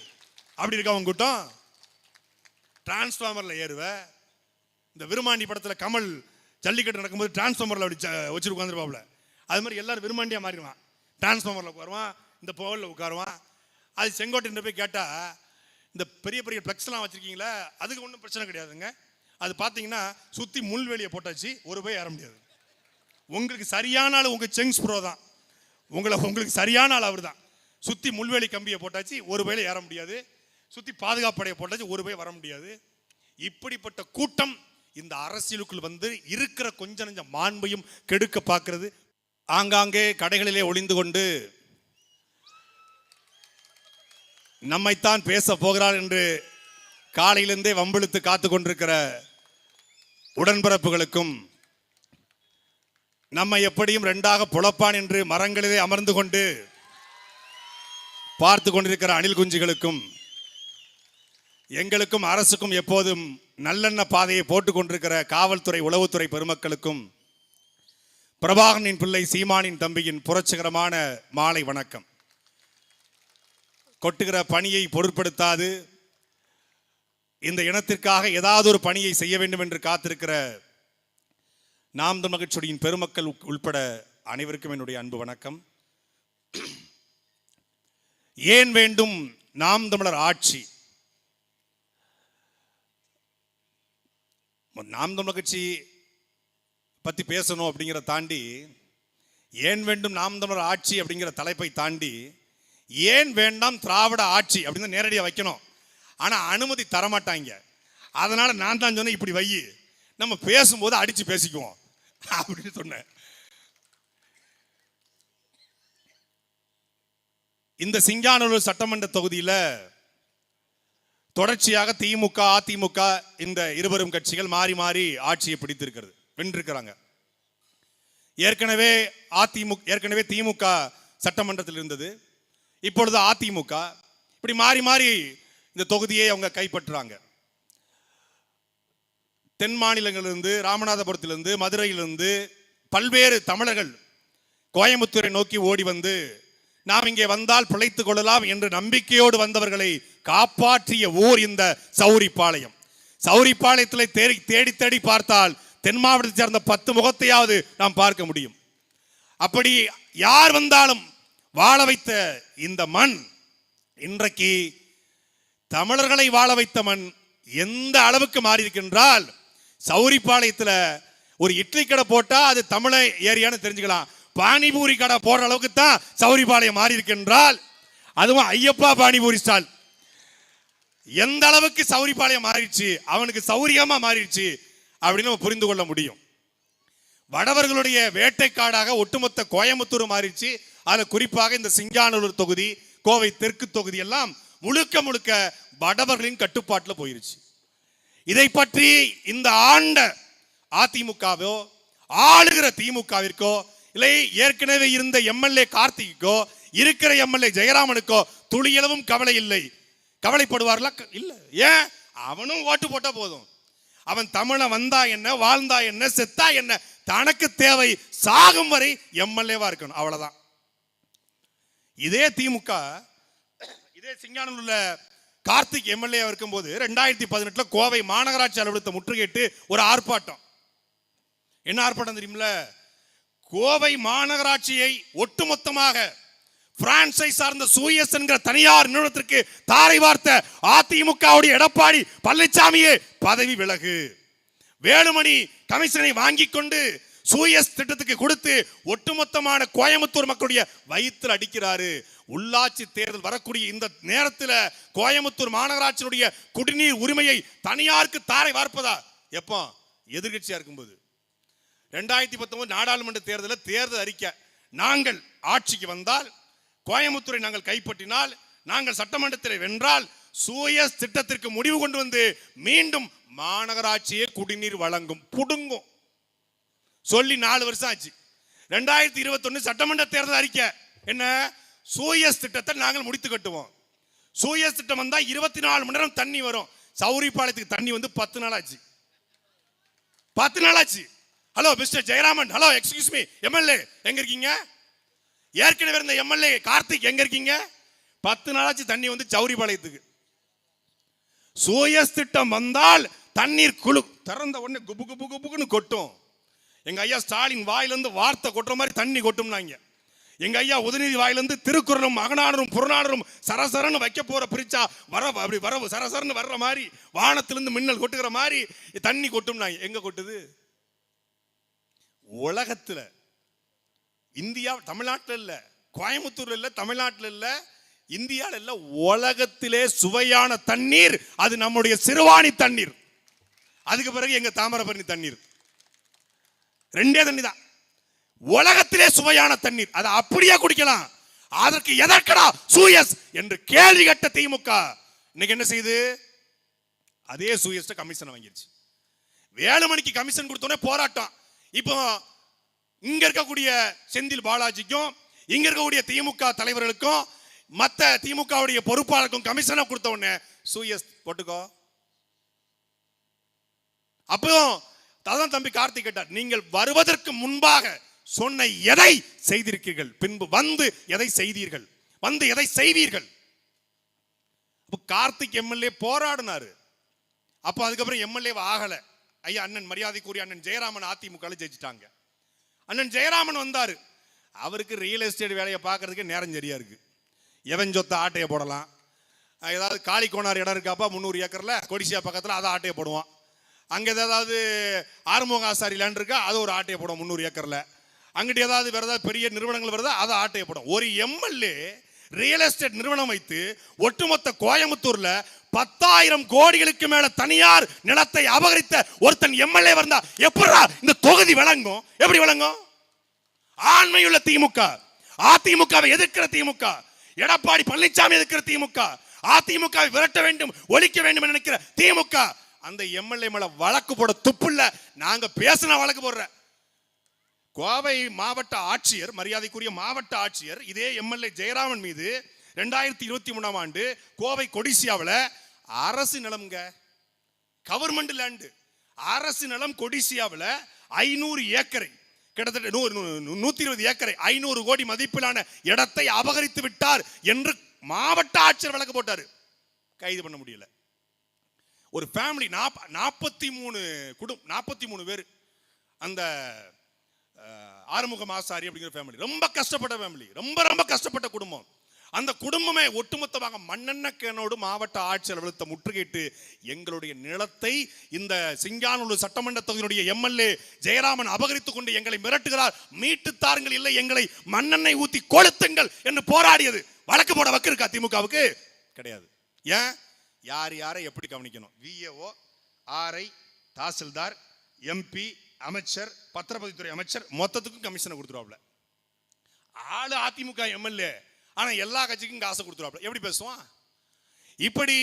அப்படி இருக்க அவங்க கூட்டம். டிரான்ஸ்பார்மர்ல ஏறுவ. இந்த விருமாண்டி படத்துல கமல் ஜல்லிக்கட்டு நடக்கும்போது டிரான்ஸ்பார்மர்ல அப்படி வச்சுட்டு உட்காந்துருப்பாப்ல, அது மாதிரி எல்லாரும் விரும்மாண்டியா மாறிடுவான். டிரான்ஸ்பார்மர்ல உட்காருவான், இந்த போவல்ல உட்காருவான். அது செங்கோட்டை போய் கேட்டா, இந்த பெரிய பெரிய பிளக்ஸ்லாம் வச்சிருக்கீங்களா, அதுக்கு ஒன்றும் பிரச்சனை கிடையாதுங்க. அது பார்த்தீங்கன்னா சுற்றி முள்வெளியை போட்டாச்சு, ஒரு போய் ஏற முடியாது. உங்களுக்கு சரியான ஆள் உங்கள் செங்ஸ் ப்ரோ தான், உங்களுக்கு சரியான ஆள் அவர் தான். சுற்றி முள்வெளி கம்பியை போட்டாச்சு, ஒரு போயில ஏற முடியாது. சுற்றி பாதுகாப்பு படையை போட்டாச்சு, ஒரு போய் வர முடியாது. இப்படிப்பட்ட கூட்டம் இந்த அரசியலுக்குள் வந்து இருக்கிற கொஞ்ச நஞ்ச மாண்பையும் கெடுக்க பார்க்கிறது. ஆங்காங்கே கடைகளிலே ஒளிந்து கொண்டு நம்மைத்தான் பேச போகிறார் என்று காலையிலிருந்தே வம்பிழுத்து காத்து கொண்டிருக்கிற உடன்பிறப்புகளுக்கும், நம்மை எப்படியும் 2ஆக புலப்பான் என்று மரங்களிலே அமர்ந்து கொண்டு பார்த்து கொண்டிருக்கிற அணில் குஞ்சுகளுக்கும், எங்களுக்கும் அரசுக்கும் எப்போதும் நல்லெண்ண பாதையை போட்டுக் கொண்டிருக்கிற காவல்துறை உளவுத்துறை பெருமக்களுக்கும், பிரபாகரனின் பிள்ளை சீமானின் தம்பியின் புரட்சிகரமான மாலை வணக்கம். கொட்டுகிற பணியை பொருட்படுத்தாது இந்த இனத்திற்காக ஏதாவது ஒரு பணியை செய்ய வேண்டும் என்று காத்திருக்கிற நாம் தமிழர் கட்சியின் பெருமக்கள் உட்பட அனைவருக்கும் என்னுடைய அன்பு வணக்கம். ஏன் வேண்டும் நாம் தமிழர் ஆட்சி? நாம் தமிழர் கட்சி பத்தி பேசணும் அப்படிங்கிற தாண்டி, ஏன் வேண்டும் நாம் தமிழர் ஆட்சி அப்படிங்கிற தலைப்பை தாண்டி, ஏன் வேண்டாம் திராவிட ஆட்சி அப்படின்னு நேரடியாக வைக்கணும். ஆனா அனுமதி தரமாட்டாங்க. அதனால நான் தான் சொன்னேன், இப்படி வை, நம்ம பேசும்போது அடிச்சு பேசிக்குவோம் அப்படின்னு சொன்னேன். இந்த சிங்கானூர் சட்டமன்ற தொகுதியில் தொடர்ச்சியாக திமுக அதிமுக இந்த இருவரும் கட்சிகள் மாறி மாறி ஆட்சியை பிடித்திருக்கிறது, வென்றிருக்கிறாங்க. ஏற்கனவே திமுக சட்டமன்றத்தில் இருந்தது, இப்பொழுது அதிமுக. இப்படி மாறி மாறி இந்த தொகுதியை அவங்க கைப்பற்றுறாங்க. தென் மாநிலங்களிலிருந்து, ராமநாதபுரத்திலிருந்து, மதுரையிலிருந்து பல்வேறு தமிழர்கள் கோயம்புத்தூரை நோக்கி ஓடி வந்து நாம் இங்கே வந்தால் பிழைத்துக் கொள்ளலாம் என்று நம்பிக்கையோடு வந்தவர்களை காப்பாற்றிய ஊர் இந்த சௌரிப்பாளையம். சௌரிப்பாளையத்தில் தேடி தேடி பார்த்தால் தென் மாவட்டத்தை சேர்ந்த 10 முகத்தையாவது நாம் பார்க்க முடியும். அப்படி யார் வந்தாலும் வாழ வைத்த இந்த மண் இன்றைக்கு தமிழர்களை வாழ வைத்த மண் எந்த அளவுக்கு மாறி இருக்கின்றால், சௌரிப்பாளையத்தில் ஒரு இட்லி கடை போட்டா அது தமிழ ஏரியான்னு தெரிஞ்சுக்கலாம். பானிபூரி கடை போடுற அளவுக்கு தான் சௌரிப்பாளையம் மாறி இருக்கின்றால், அதுவும் ஐயப்பா பானிபூரி ஸ்டால் எந்த அளவுக்கு சௌரிப்பாளையம் மாறிடுச்சு, அவனுக்கு சௌரியமா மாறிடுச்சு அப்படின்னு நம்ம புரிந்து கொள்ள முடியும். வடவர்களுடைய வேட்டைக்காடாக ஒட்டுமொத்த கோயம்புத்தூர் மாறிடுச்சு. அதுல குறிப்பாக இந்த சிங்கானூர் தொகுதி, கோவை தெற்கு தொகுதி எல்லாம் முழுக்க முழுக்க வடவர்களின் கட்டுப்பாட்டில் போயிருச்சு. இதை பற்றி இந்த ஆண்ட அதிமுகவோ ஆளுகிற திமுகவிற்கோ இல்லை ஏற்கனவே இருந்த எம்எல்ஏ கார்த்திக்கோ இருக்கிற எம்எல்ஏ ஜெயராமனுக்கோ துளியளவும் கவலை இல்லை. கவலைப்படுவார்களா? இல்லை. ஏன்? அவனும் ஓட்டு போட்டா போதும். அவன் தமிழன் வந்தா என்ன, வாழ்ந்தா என்ன, செத்தா என்ன, தனக்கு தேவை சாகும் வரை எம்எல்ஏவா இருக்கணும், அவ்வளவுதான். இதே திமுக இதே சிங்கானூர்ல கார்த்திக் எம்எல்ஏ இருக்கும்போது 2018 கோவை மாநகராட்சி அலுவலகத்தை முற்றுகையிட்டு ஒரு ஆர்ப்பாட்டம். என்ன ஆர்ப்பாட்டம் தெரியுமில்ல? கோவை மாநகராட்சியை ஒட்டுமொத்தமாக பிரான்சை சார்ந்த சூயஸ் என்கிற தனியார் நிறுவனத்திற்கு தாரை வார்த்த அதிமுகவுடைய எடப்பாடி பழனிசாமியே பதவி விலகு, வேலுமணி கமிஷனை வாங்கி கொண்டு சூயஸ் திட்டத்துக்கு கொடுத்து ஒட்டுமொத்தமான கோயம்புத்தூர் மக்களுடைய வயிற்றில் அடிக்கிறாரு. உள்ளாட்சி தேர்தல் வரக்கூடிய இந்த நேரத்தில் கோயம்புத்தூர் மாநகராட்சியினுடைய குடிநீர் உரிமையை தனியாருக்கு தாரை வார்ப்பதா? எப்போ? எதிர்கட்சியா இருக்கும்போது. 2019 நாடாளுமன்ற தேர்தலில் தேர்தல் அறிக்கை, நாங்கள் ஆட்சிக்கு வந்தால், கோயம்புத்தூரை நாங்கள் கைப்பற்றினால், நாங்கள் சட்டமன்றத்தில் வென்றால் சூயஸ் திட்டத்திற்கு முடிவு கொண்டு வந்து மீண்டும் மாநகராட்சியே குடிநீர் வழங்கும், புடுங்கும் சொல்லி 4 வருஷம் ஆச்சு. 2021 சட்டமன்ற தேர்தல் அறிக்கை என்ன? சூயஸ் திட்டத்தை நாங்கள் முடித்து கட்டுவோம். சூயஸ் திட்டம் வந்தா 24 மணி நேரம் தண்ணி வரும். சௌரிப்பாளையத்துக்கு தண்ணி வந்து 10 நாள் ஆச்சு. 10 நாள் ஆச்சு. Hello mister Jayaraman, hello excuse me, MLA எங்க இருக்கீங்க? ஏற்கனவே இருந்த எம்எல்ஏ கார்த்திக் எங்க இருக்கீங்க? 10 நாளாச்சு தண்ணி வந்து சௌரிப்பாளையத்துக்கு. சூயஸ் திட்டம் வந்தால் தண்ணீர் குழு திறந்த உடனே குபு குபு குபுன்னு கொட்டும். எங்க ஐயா ஸ்டாலின் வாயிலிருந்து வார்த்தை கொட்டுற மாதிரி தண்ணி கொட்டும்னாங்க. எங்க ஐயா உதயநிதி வாயிலிருந்து திருக்குறளும் அகநானரும் புறநானரும் சரசரன்னு வைக்க போற பிரிச்சா அப்படி வரவு சரசரன்னு வர்ற மாதிரி வானத்திலிருந்து மின்னல் கொட்டுகிற மாதிரி தண்ணி கொட்டும்னாங்க. எங்க கொட்டுது? உலகத்துல, இந்தியா, தமிழ்நாட்டில் இல்ல, கோயம்புத்தூர்ல இல்ல, தமிழ்நாட்டில் இல்ல, இந்தியாவில் இல்ல, உலகத்திலே சுவையான தண்ணீர் அது நம்முடைய சிறுவாணி தண்ணீர். அதுக்கு பிறகு எங்க தாமிரபரணி தண்ணீர். 2 தண்ணி தான் உலகத்திலே சுவையான தண்ணீர். அதை அப்படியே குடிக்கலாம். அதற்கு எதற்கடா சூயஸ் என்று கேள்வி கேட்ட திமுக இன்னைக்கு என்ன செய்யுது? அதே சூயஸ் கமிஷன் வாங்கிருச்சு. வேலுமணிக்கு கமிஷன் கொடுத்தோன்னே போராட்டம். இப்போ இங்க இருக்கக்கூடிய செந்தில் பாலாஜிக்கும் இங்க இருக்கக்கூடிய திமுக தலைவர்களுக்கும் மற்ற திமுகவுடைய பொறுப்பாளருக்கும் கமிஷனை கொடுத்த உடனே சூயஸ் போட்டுக்கோ. அப்போ அதான் தம்பி கார்த்திக் கேட்டார், நீங்கள் வருவதற்கு முன்பாக சொன்ன எதை செய்திருக்கீர்கள், பின்பு வந்து எதை செய்தீர்கள், வந்து எதை செய்வீர்கள். கார்த்திக் எம்எல்ஏ போராடினாரு. அப்ப அதுக்கப்புறம் எம்எல்ஏ ஆகல. ஐயா அண்ணன் மரியாதைக்குரிய அண்ணன் ஜெயராமன் அதிமுக ஜெயிச்சிட்டாங்க. அண்ணன் ஜெயராமன் வந்தாரு. அவருக்கு ரியல் எஸ்டேட் வேலையை பார்க்கறதுக்கு நேரம் சரியா இருக்கு. எவன் சொத்த ஆட்டையை போடலாம். ஏதாவது காளி கோனார் இடம் இருக்காப்பா 300 ஏக்கர்ல கொடிசியா பக்கத்தில் அதை ஆட்டையை போடுவான். அங்கே ஏதாவது ஆறுமுக ஆசாரி லேண்ட் இருக்கா, அதை ஒரு ஆட்டையை போடும் 300 ஏக்கர்ல. அங்கிட்டு ஏதாவது வேற ஏதாவது பெரிய நிறுவனங்கள் வருதா, அதை ஆட்டையை போடும். ஒரு எம்எல்ஏ ரியல் எஸ்டேட் நிறுவனம் வைத்து ஒட்டுமொத்த கோயம்புத்தூர்ல 10,000 கோடிகளுக்கு மேல தனியார் நிலத்தை அபகரித்த ஒருத்தன் எம்எல்ஏ வந்தா எப்படா இந்த தொகுதி விளங்கும்? எப்படி விளங்கும்? ஆண்மையுள்ள திமுக, அதிமுகவை எதிர்க்கிற திமுக, எடப்பாடி பழனிசாமி எதிர்க்கிற திமுக, அதிமுக விரட்ட வேண்டும், ஒழிக்க வேண்டும் நினைக்கிற திமுக அந்த எம்எல்ஏ மேல வழக்கு போட துப்புல்ல. நாங்க பேசின வழக்கு போடுற கோவை மாவட்ட ஆட்சியர், மரியாதைக்குரிய மாவட்ட ஆட்சியர் இதே எம்எல்ஏ ஜெயராமன் மீது 2023 ஆண்டு கோவை கொடிசியாவில் அரசு நிலம்ங்க, கவர்மெண்ட் லேண்டு, அரசு நிலம் கொடிசியாவில் 500 ஏக்கரை, கிட்டத்தட்ட 120 ஏக்கரை 500 கோடி மதிப்பிலான இடத்தை அபகரித்து விட்டார் என்று மாவட்ட ஆட்சியர் வழக்கு போட்டார். கைது பண்ண முடியல. ஒரு ஃபேமிலி 43 பேர், அந்த ஆறுமுகம் ஆசாரி அப்படிங்கிற ஃபேமிலி, ரொம்ப கஷ்டப்பட்ட ஃபேமிலி, ரொம்ப கஷ்டப்பட்ட குடும்பம். அந்த குடும்பமே ஒட்டுமொத்தமாக மண்ணெண்ணக்கேனோடு மாவட்ட ஆட்சியர் அலுவலகத்தை முற்றுகையிட்டு எங்களுடைய நிலத்தை இந்த சிங்கானூர் சட்டமன்ற தொகுதியினுடைய எம்எல்ஏ ஜெயராமன் அபகரித்துக் கொண்டு எங்களை மிரட்டுகிறார், மீட்டு தாருங்கள், இல்லை எங்களை மண்ணெண்ணெய் ஊத்தி கொளுத்துங்கள் என்று போராடியது. வழக்கு போட வக்கு இருக்கா திமுகவுக்கு? கிடையாது. ஏன்? யாரை எப்படி கவனிக்கணும், விஏஓ, ஆர்ஐ, தாசில்தார், எம்பி, அமைச்சர், பத்திரப்பதிவுத்துறை அமைச்சர் மொத்தத்துக்கும் கமிஷனை கொடுத்துருவாப்ல. ஆளு அதிமுக எம்எல்ஏ, ஆனா எல்லா கட்சிக்கும் காசை கொடுத்துருவாப்ல. எப்படி பேசுவான்? இப்படி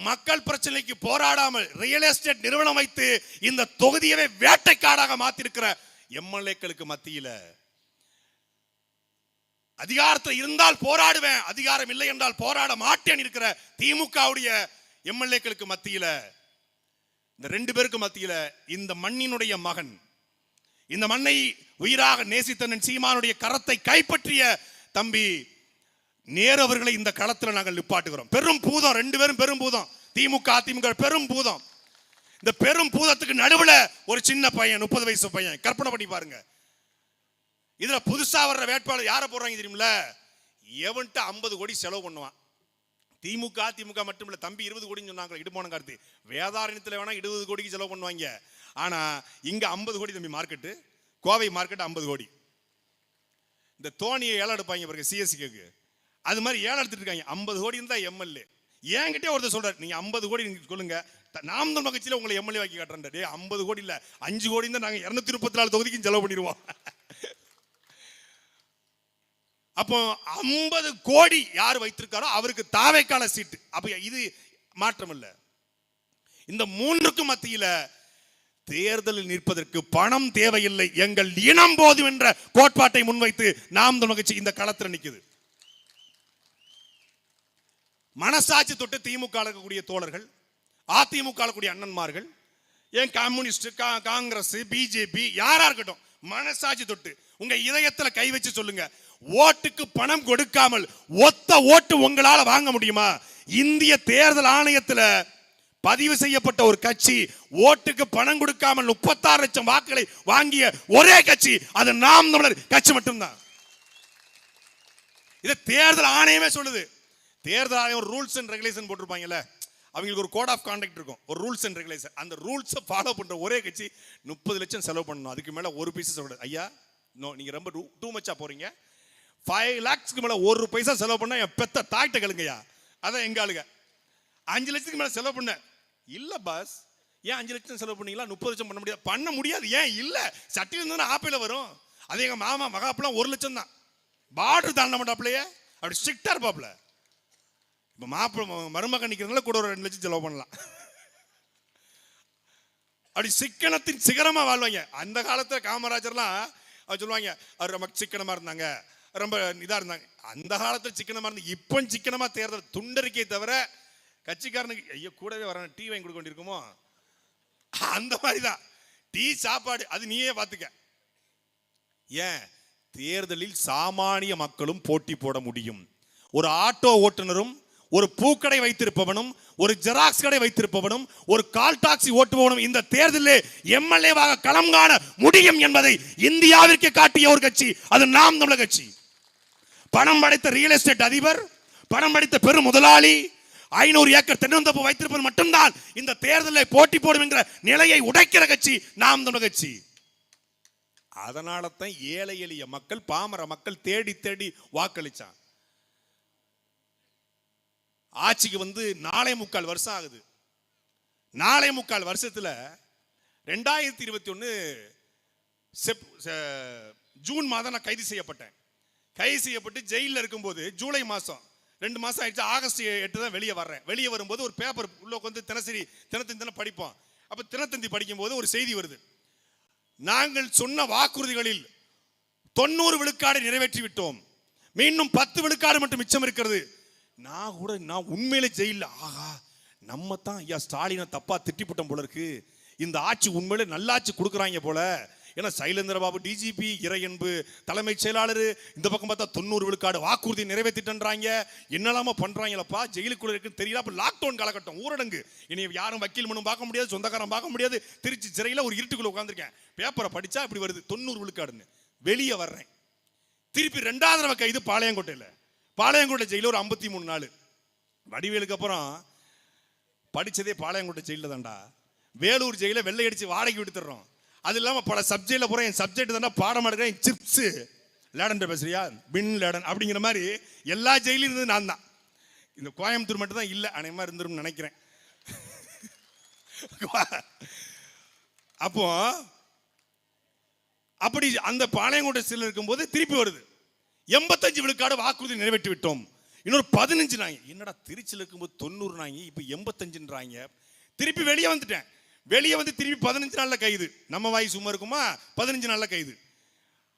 மக்கள் பிரச்சனைக்கு போராடாமல் ரியல் எஸ்டேட் நிறுவனம் வைத்து இந்த தொகுதியவே வேட்டைக்காடாக மாத்திருக்கிற எம்எல்ஏக்களுக்கு மத்தியில அதிகாரத்தில் இருந்தால் போராடுவேன், அதிகாரம் இல்லை என்றால் போராட மாட்டேன் இருக்கிற திமுகவுடைய எம்எல்ஏக்களுக்கு மத்தியில, இந்த 2 பேருக்கு மத்தியில இந்த மண்ணினுடைய மகன், இந்த மண்ணை உயிராக நேசித்தனன் சீமானுடைய கரத்தை கைப்பற்றிய தம்பி நேரு அவர்களை இந்த களத்தில் நாங்கள் நிப்பாட்டுகிறோம். பெரும் பூதம், 2 பேரும் பெரும் பூதம், திமுக அதிமுக பெரும் பூதம். இந்த பெரும் பூதத்துக்கு நடுவுல ஒரு சின்ன பையன், 30 வயசு பையன். கற்பனை பண்ணி பாருங்க. இதுல புதுசா வர்ற வேட்பாளர் யாரை போடுறாங்க தெரியுமில்ல? எவன்ட்டு 50 கோடி செலவு பண்ணுவான். திமுக மட்டும் இல்ல, தம்பி 20 கோடின்னு சொன்னாங்க இடுமான கார்த்தி. வேதாரண்யத்தில் வேணா 20 கோடிக்கு செலவு பண்ணுவாங்க. ஆனா இங்க 50 கோடி தம்பி. மார்க்கெட்டு, கோவை மார்க்கெட் 50 கோடி. இந்த தோணியை ஏலம் எடுப்பாங்க பாருங்க சிஎஸ்சிக்கு, அது மாதிரி ஏலம் எடுத்துட்டு இருக்காங்க. 50 கோடி இருந்தா எம்எல்ஏ. என்கிட்டே ஒருத்தர் சொல்றாரு, நீங்க 50 கோடி சொல்லுங்க, நாம் தமிழ் கட்சியில உங்களை எம்எல்ஏ வாக்கி காட்டுறேன். 50 கோடி இல்ல, 5 கோடி தான் நாங்க 234 தொகுதிக்கும் செலவு பண்ணிடுவோம். அப்போ 50 கோடி யார் வைத்திருக்காரோ அவருக்கு தாவேக்கான சீட்டு. அப்ப இது மாற்றம் இல்ல. இந்த 3க்கும் மத்தியில தேர்தலில் நிற்பதற்கு பணம் தேவையில்லை, எங்கள் இனம் போதும் என்ற கோட்பாட்டை முன்வைத்து நாம் தமிழ் கட்சி இந்த களத்தில் நிற்குது. மனசாட்சி தொட்டு திமுக இருக்கக்கூடிய தோழர்கள், அதிமுக கூடிய அண்ணன்மார்கள், ஏன் கம்யூனிஸ்ட், காங்கிரஸ், பிஜேபி யாரா இருக்கட்டும், மனசாட்சி தொட்டு உங்க இதயத்துல கை வச்சு சொல்லுங்க, ஓட்டுக்கு பணம் கொடுக்காமல் ஒத்த ஓட்டு உங்களால வாங்க முடியுமா? இந்திய தேர்தல் ஆணையத்தில் பதிவு செய்யப்பட்ட ஒரு கட்சி ஓட்டுக்கு பணம் கொடுக்காமல் 36 லட்சம் வாக்குகளை வாங்கிய ஒரே கட்சி அது நாம் தமிழர் கட்சி மட்டும்தான். இது தேர்தல் ஆணையமே சொல்லுது. தேர்தல் ஆணையம் ரூல்ஸ் அண்ட் ரெகுலேஷன் போட்டிருப்பாங்கல்ல, அவங்களுக்கு ஒரு கோட் ஆஃப் கான்டக்ட் இருக்கும், ஒரு ரூல்ஸ் அண்ட் ரெகுலேஷன். அந்த ரூல்ஸை ஃபாலோ பண்ற ஒரே கட்சி 30 லட்சம் செலவு பண்ணணும். அதுக்கு மேல ஒரு பைசா சொல்றது ஐயா நோ, நீங்க ரொம்ப டூ மச்சா போறீங்க. 5 lakhsக்கு மேல ஒரு பைசா செலவு பண்ணா என் பெத்த தாய்ட்ட கேளுங்கய்யா. அதான் எங்க ஆளுங்க 5 லட்சத்துக்கு மேல செலவு பண்ண இல்ல பாஸ். ஏன் 5 லட்சம் செலவு பண்ணீங்களா? 30 லட்சம் பண்ண முடியாது. ஏன் இல்ல? சட்டியில் இருந்தா ஆப்பையில வரும். அது எங்க மாமா மகாப்பெல்லாம் 1 லட்சம் தான். பார்டர் தாண்ட மாட்டாப்லையே, அப்படி ஸ்ட்ரிக்டா இருப்பாப்ல. இப்ப மாப்பிள்ள மருமகன் நிக்கிறதுனால கூட ஒரு 2 லட்சம் செலவு பண்ணலாம். அப்படி சிக்கனத்தின் சிகரமா வாழ்வாங்க. அந்த காலத்துல காமராஜர்லாம் சொல்லுவாங்க, அவர் ரொம்ப சிக்கனமா இருந்தாங்க, ரொம்ப இதா இருந்தாங்க. அந்த காலத்துல சிக்கனமா இருந்து இப்போ சிக்கனமா தேர்தல் துண்டறிக்கை தவிர கட்சிக்காரனுக்கு ஐயோ கூடவே வர டீ வாங்கி கொடுக்க வேண்டியிருக்குமோ அந்த மாதிரிதான். டீ சாப்பாடு அது நீயே பாத்துக்க. ஏன்? தேர்தலில் சாமானிய மக்களும் போட்டி போட முடியும். ஒரு ஆட்டோ ஓட்டுநரும், ஒரு பூக்கடை வைத்திருப்பவனும், ஒரு ஜெராக்ஸ் கடை வைத்திருப்பவனும், ஒரு கால் டாக்ஸி ஓட்டுபவனும் இந்த தேர்தலில் எம்எல்ஏவாக களம் காண முடியும் என்பதை இந்தியாவிற்கு காட்டிய ஒரு கட்சி அது நாம் தமிழர் கட்சி. பணம் படைத்த ரியல் எஸ்டேட் அதிபர், பணம் படைத்த பெரும் முதலாளி, 500 ஏக்கர் தென்னந்தோப்பு வைத்திருப்பது மட்டும்தான் இந்த தேர்தலில் போட்டி போடும் என்கிற நிலையை உடைக்கிற கட்சி நாம் தமிழர் கட்சி. அதனால தான் ஏழை எளிய மக்கள், பாமர மக்கள் தேடி தேடி வாக்களிச்சான். ஆட்சிக்கு வந்து 4.25 வருஷம் ஆகுது. 4.25 வருஷத்துல 2021 ஜூன் மாதம் நான் கைது செய்யப்பட்டேன். கைது செய்யப்பட்டு ஜெயிலில் இருக்கும்போது ஜூலை மாதம் 2 மாசம் ஆயிடுச்சு. ஆகஸ்ட் 8 தான் வெளியே வர்றேன். வெளியே வரும்போது ஒரு பேப்பர் உள்ள வந்து தினத்தந்தி படிப்போம். அப்ப தினத்தந்தி படிக்கும் போது ஒரு செய்தி வருது. நாங்கள் சொன்ன வாக்குறுதிகளில் 90 விழுக்காடு நிறைவேற்றி விட்டோம், இன்னும் 10 விழுக்காடு மட்டும் மிச்சம் இருக்கிறது. நான் உண்மையிலே ஜெயில ஆகா நம்ம தான் ஐயா ஸ்டாலினை தப்பா திட்டிப்புட்டோம் போல இருக்கு, இந்த ஆட்சி உண்மையிலே நல்லாட்சி கொடுக்குறாங்க போல. ஏன்னா சைலேந்திர பாபு டிஜிபி, இறையன்பு தலைமைச் செயலாளர், இந்த பக்கம் பார்த்தா 90 விழுக்காடு வாக்குறுதி நிறைவேற்றிட்டுன்றாங்க, என்னெல்லாம பண்றாங்களப்பா, ஜெயிலுக்குள்ள இருக்குன்னு தெரியல. அப்ப லாக்டவுன் காலகட்டம், ஊரடங்கு, இனி யாரும் வக்கீல் மனும் பார்க்க முடியாது, சொந்தக்காரன் பார்க்க முடியாது. திருச்சி சிறையில் ஒரு இருட்டுக்குள்ள உட்காந்துருக்கேன். பேப்பரை படிச்சா இப்படி வருது 90 விழுக்காடுன்னு. வெளியே வர்றேன். திருப்பி 2வது தடவை கைது பாளையங்கோட்டை ஜெயில ஒரு 53 நாள். வடிவேலுக்கு அப்புறம் படிச்சதே பாளையங்கோட்டை ஜெயில தான்டா. வேலூர் ஜெயில வெள்ளை அடிச்சு வாடகை விடுத்துறோம். அது இல்லாம பல சப்ஜெக்ட்ல போற என் சப்ஜெக்ட் தானே பாடம் எடுக்கிறேன். சிப்ஸ் லேடன் பேசுறியா, பின் லேடன் அப்படிங்கிற மாதிரி எல்லா ஜெயிலும் இருந்தது நான் தான். இந்த கோயம்புத்தூர் மட்டும் தான் இல்லை, அநேகமா இருந்துரும் நினைக்கிறேன். அப்போ அப்படி அந்த பாளையங்கோட்டை சில இருக்கும்போது திருப்பி வருது 85 விழுக்காடு வாக்குறுதி நிறைவேற்றி விட்டோம், இன்னொரு 15 நாங்க. என்னடா திருச்சியில் இருக்கும்போது 90 நாங்க, இப்ப 85ன்றாங்க. திருப்பி வெளியே வந்துட்டேன். வெளியே வந்து திருப்பி 15 நாள்ல கைது. நம்ம வாய் சும்மா இருக்குமா? 15 நாள்ல கைது.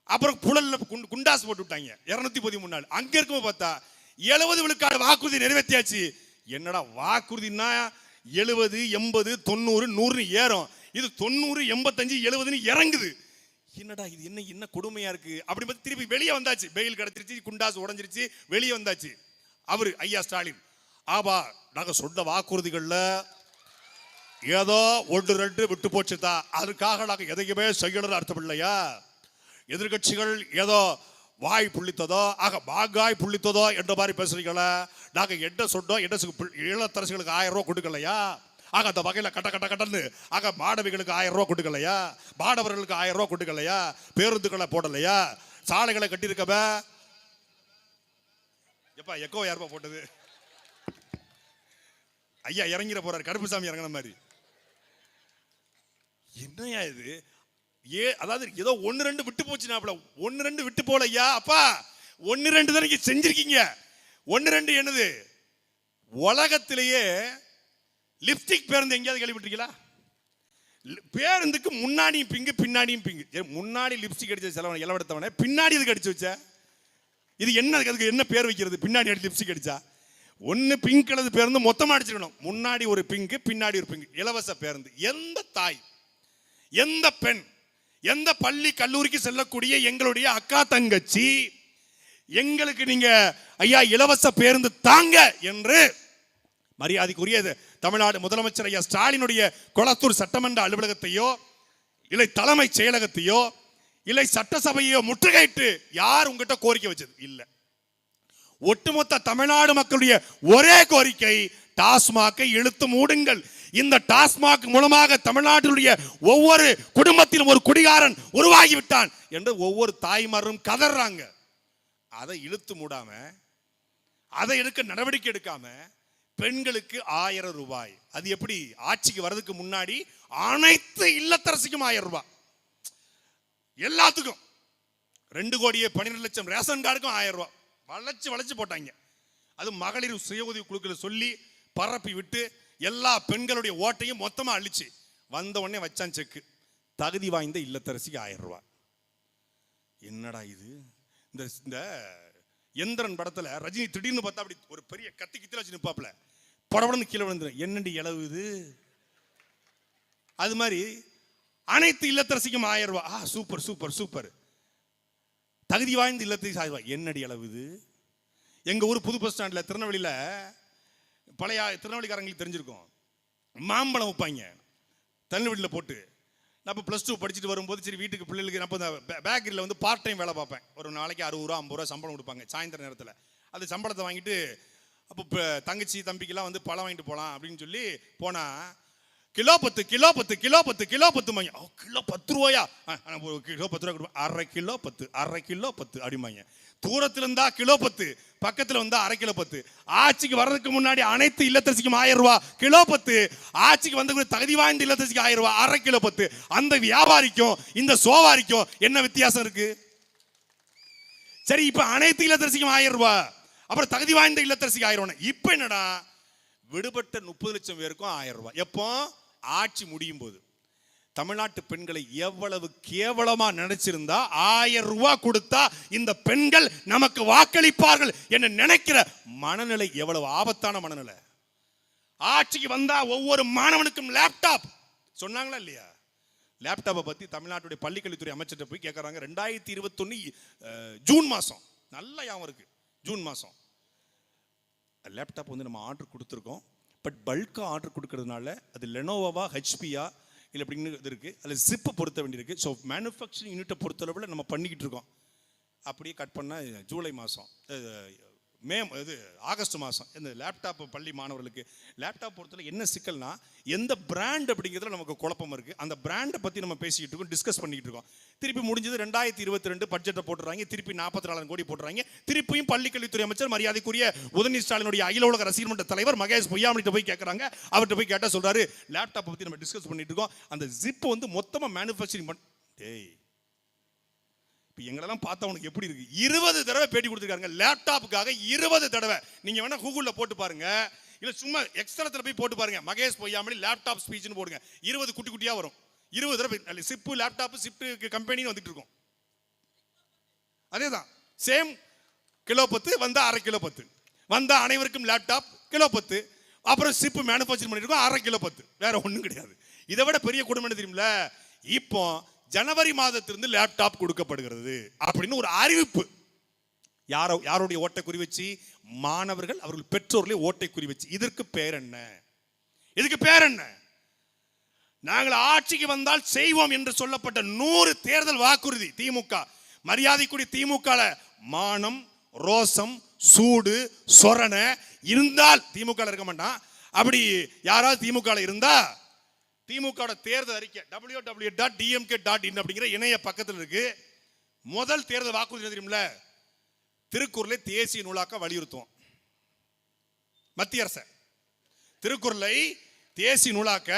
அப்புறம் புழல்ல குண்டாஸ் போட்டு விட்டாங்க 213 நாள். அங்க இருக்கும் பார்த்தா 70 விழுக்காடு வாக்குறுதி நிறைவேற்றியாச்சு. என்னடா வாக்குறுதினா 70, 80, 90, 100 ஏறும், இது 90, 85, 70 இறங்குது. என்னடா இது என்ன கொடுமையா இருக்கு அப்படி பார்த்து திருப்பி வெளியே வந்தாச்சு. பெயில் கிடைச்சிருச்சு, குண்டாஸ் உடஞ்சிருச்சு, வெளியே வந்தாச்சு. அவரு ஐயா ஸ்டாலின், ஆபா நாங்க சொன்ன வாக்குறுதிகள்ல ஏதோ 1-2 விட்டு போச்சுதா, அதுக்காக நாங்க எதையுமே செய்யணும் அர்த்தம் இல்லையா? எதிர்கட்சிகள் ஏதோ வாய் புள்ளித்ததோ பாகாய் புள்ளித்ததோ என்ற மாதிரி பேசுறீங்களா? நாங்க என்ன சொன்னோம், இளத்தரசிகளுக்கு 1000 ரூபாய் கொடுக்கலையா? அந்த வகையில கட்டன்னு மாணவிகளுக்கு 1000 ரூபாய் கொடுக்கலையா? மாணவர்களுக்கு 1000 ரூபாய் கொடுக்கலையா? பேருந்துகளை போடலையா? சாலைகளை கட்டியிருக்கவே எப்பா எக்கோ யாருப்பா போட்டது? ஐயா இறங்கிற போறாரு, கருப்புசாமி இறங்கின மாதிரி. என்னையா இது? அதாவது ஏதோ 1-2 விட்டு போச்சுனாப்ல. 1-2 விட்டு போல ஐயா. அப்பா 1-2 தான் நீங்க செஞ்சிருக்கீங்க. 1-2 என்னது? உலகத்திலேயே லிப்ஸ்டிக் பேருந்து எங்கேயாவது கேள்விப்பட்டிருக்கீங்களா? பேருந்துக்கு முன்னாடியும் பிங்கு பின்னாடியும் பிங்கு. முன்னாடி லிப்ஸ்டிக் அடிச்ச செலவன் இளவெடுத்தவனே, பின்னாடி இதுக்கு அடிச்சு வச்ச இது என்ன? அதுக்கு என்ன பேர் வைக்கிறது? பின்னாடி அடி லிப்ஸ்டிக் அடிச்சா ஒன்னு பிங்க் கலர் பேருந்து மொத்தமா அடிச்சிடணும். முன்னாடி ஒரு பிங்கு பின்னாடி ஒரு பிங்கு. இலவச பேருந்து. எந்த தாய், எந்த பெண், எந்த பள்ளி கல்லூரிக்கு செல்லக்கூடிய எங்களுடைய அக்கா தங்கச்சி எங்களுக்கு நீங்க ஐயா இலவச பேருந்து தாங்க என்று மரியாதைக்குரிய தமிழ்நாடு முதலமைச்சர் ஐயா ஸ்டாலினுடைய கொளத்தூர் சட்டமன்ற அலுவலகத்தையோ இல்லை தலைமைச் செயலகத்தையோ இல்லை சட்டசபையோ முற்றுகையிட்டு யார் உங்ககிட்ட கோரிக்கை வச்சது? இல்ல. ஒட்டுமொத்த தமிழ்நாடு மக்களுடைய ஒரே கோரிக்கை, டாஸ்மாகை இழுத்து மூடுங்கள். இந்த டாஸ்மாக் மூலமாக தமிழ்நாட்டினுடைய ஒவ்வொரு குடும்பத்திலும் ஒரு குடிகாரன் உருவாகிவிட்டான் என்று ஒவ்வொரு தாய்மாரும் கதறாங்க. அதை இழுத்து மூடாம, அதை எடுக்க நடவடிக்கை எடுக்காம பெண்களுக்கு 1000 ரூபாய். அது எப்படி? ஆட்சிக்கு வர்றதுக்கு முன்னாடி அனைத்து இல்லத்தரசிக்கும் 1000 ரூபாய், எல்லாத்துக்கும் 2,12,00,000 ரேஷன் கார்டுக்கும் 1000 ரூபாய் வளைச்சு போட்டாங்க. அது மகளிர் சுய உதவி குழுக்களை சொல்லி பரப்பி விட்டு எல்லா பெண்களுடைய ஓட்டையும் மொத்தமா அழிச்சு வந்த உடனே வச்சான் செக்கு. தகுதி வாய்ந்த இல்லத்தரசிக்கு 1000 ரூபாய். என்னடா இது? இந்த எந்திரன் படத்துல ரஜினி திடீர்னு பார்த்தா அப்படி ஒரு பெரிய கத்தி கித்தில வச்சு நிப்பாப்ல, படபடன்னு கீழே விழுந்து என்னடி இளவு இது? அது மாதிரி அனைத்து இல்லத்தரசிக்கும் 1000 ரூபாய். Super super super. தகுதி வாய்ந்த இல்லத்தரசி 1000 ரூபாய். என்னடி இளவு இது? எங்க ஊர் புது பஸ் ஸ்டாண்ட்ல திருநெல்வேலியில பழைய திருநெல்வேலிக்காரங்களுக்கு தெரிஞ்சிருக்கும், மாம்பழம் வைப்பாங்க திருநெல்வேலியில் போட்டு. நான் இப்போ +2 படிச்சுட்டு வரும்போது சரி வீட்டுக்கு பிள்ளைகளுக்கு நான் இப்போ பேக்கரியில் வந்து பார்ட் டைம் வேலை பார்ப்பேன். ஒரு நாளைக்கு 60 ரூபா 50 ரூபா சம்பளம் கொடுப்பாங்க சாயந்தர நேரத்தில். அந்த சம்பளத்தை வாங்கிட்டு அப்போ இப்போ தங்கச்சி தம்பிக்கெல்லாம் வந்து பழம் வாங்கிட்டு போகலாம் அப்படின்னு சொல்லி போனால் கிலோ 10 கிலோ 10 கிலோ 10 கிலோ 10 வாங்க. கிலோ 10 ரூபாயா? ஒரு கிலோ 10 ரூபா கொடுப்பேன். அரை கிலோ 10 அரை கிலோ 10 அப்படிம்பாங்க. தூரத்தில் இருந்தா கிலோ 10, பக்கத்தில் வந்தா அரை கிலோ 10. ஆட்சிக்கு வர்றதுக்கு முன்னாடி அனைத்து இல்லத்தரசிக்கும் 1000 ரூபாய் கிலோ 10. ஆட்சிக்கு வந்து தகுதி வாய்ந்த இல்லத்தரசிக்கு 1000 ரூபாய் அரை கிலோ 10. அந்த வியாபாரிக்கும் இந்த சோவாரிக்கும் என்ன வித்தியாசம் இருக்கு? சரி, இப்ப அனைத்து இல்லத்தரசிக்கும் 1000 ரூபாய், அப்புறம் தகுதி வாய்ந்த இல்லத்தரசிக்கு 1000 ரூபாய். இப்ப என்னடா விடுபட்ட 30 லட்சம் பேருக்கும் 1000 ரூபாய். எப்போ ஆட்சி முடியும் போது. தமிழ்நாட்டு பெண்களை எவ்வளவு கேவலமா நினைச்சிருந்தா 1000 ரூபாய் கொடுத்தா இந்த பெண்கள் நமக்கு வாக்களிப்பார்கள் என்று நினைக்கிற மனநிலை எவ்வளவு ஆபத்தான மனநிலை. ஆட்சிக்கு வந்தா ஒவ்வொரு மாணவனுக்கும் லேப்டாப் சொன்னாங்களா இல்லையா? லேப்டாப்பை பத்தி தமிழ்நாட்டுடைய பள்ளிக்கல்வித்துறை அமைச்சர்கிட்ட போய் கேட்கறாங்க. 2021 ஜூன் மாசம், நல்ல ஞாபகம் இருக்கு, ஜூன் மாசம் லேப்டாப் வந்து நம்ம ஆர்டர் கொடுத்துருக்கோம். பட் பல்கா ஆர்டர் கொடுக்கறதுனால அது லெனோவோவா ஹெச்பியா இல்லை அப்படின்னு இது இருக்கு, அதில் ஜிப்பை பொருத்த வேண்டியிருக்கு. ஸோ மேனுஃபேக்சரிங் யூனிட்டை பொறுத்தளவில் நம்ம பண்ணிக்கிட்டு இருக்கோம். அப்படியே கட் பண்ணால் ஜூலை மாதம் ஆகஸ்ட் மாதம் இந்த லேப்டாப் பள்ளி மாணவர்களுக்கு லேப்டாப் பொறுத்தவரை என்ன சிக்கல்னா எந்த பிராண்ட் அப்படிங்கிறதுல நமக்கு குழப்பம் இருக்குது. அந்த பிராண்டை பற்றி நம்ம பேசிக்கிட்டு இருக்கோம், டிஸ்கஸ் பண்ணிக்கிட்டு இருக்கோம். திருப்பி முடிஞ்சது 2022 பட்ஜெட்டை போட்டுறாங்க, திருப்பி 44,000 கோடி போட்டுறாங்க. திருப்பியும் பள்ளிக்கல்வித்துறை அமைச்சர் மரியாதைக்குரிய உதயநிதி ஸ்டாலினுடைய அகில உலக ரசிகர் மன்ற தலைவர் மகேஷ் பொய்யாமலிட்ட போய் கேட்குறாங்க. அவர்கிட்ட போய் கேட்டால் சொல்கிறாரு லேப்டாப்பை பற்றி நம்ம டிஸ்கஸ் பண்ணிட்டு இருக்கோம், அந்த ஜிப் வந்து மொத்தமாக மேனுஃபேக்சரிங் டேய் இப்போ எங்களெல்லாம் பார்த்தா உனக்கு எப்படி இருக்கு? 20 தடவை பேட்டி கொடுத்துருக்காங்க லேப்டாப்புக்காக. 20 தடவை. நீங்க வேணா கூகுளில் போட்டு பாருங்க, இல்ல சும்மா எக்ஸ்ட்ரத்தில் போய் போட்டு பாருங்க, மகேஷ் பொய்யாமலி லேப்டாப் ஸ்பீச்னு போடுங்க. 20 குட்டி குட்டியா வரும். 20 தடவை சிப்பு லேப்டாப் ஷிப்ட் கம்பெனின்னு வந்துட்டு இருக்கும். அதேதான் சேம் கிலோ 10 வந்தா 1/2 கிலோ 10 வந்தா அனைவருக்கும் லேப்டாப் கிலோ 10. அப்புறம் சிப்பு மேனுஃபேக்சர் பண்ணிட்டு இருக்கோம் 1/2 கிலோ 10. வேற ஒன்றும் கிடையாது. இதை விட பெரிய கொடுமை என்ன தெரியுமில்ல? இப்போ ஜனவரி மாதத்திலிருந்து லேப்டாப் கொடுக்கப்படுகிறது அப்படின்னு ஒரு அறிவிப்பு. யாருடைய ஓட்டை குறி வச்சு? மாணவர்கள் அவர்கள் பெற்றோர்களே ஓட்டை குறி வச்சு. இதற்கு பேர் என்ன? இதுக்கு பேர் என்ன? நாங்கள் ஆட்சிக்கு வந்தால் செய்வோம் என்று சொல்லப்பட்ட 100 தேர்தல் வாக்குறுதி திமுக, மரியாதைக்குரிய திமுக மானம், ரோசம், சூடு, சொரண இருந்தால் திமுக இருக்க மாட்டான். அப்படி யாராவது திமுக இருந்தா திமுக தேர்தல் அறிக்கை www.dmk.in அப்படிங்கிற இணைய பக்கத்தில் இருக்கு. முதல் தேர்தல் வாக்குறுதி தெரியுமில்ல? திருக்குறளை தேசிய நூலாக்க வலியுறுத்துவோம். மத்திய அரசு திருக்குறளை தேசிய நூலாக்க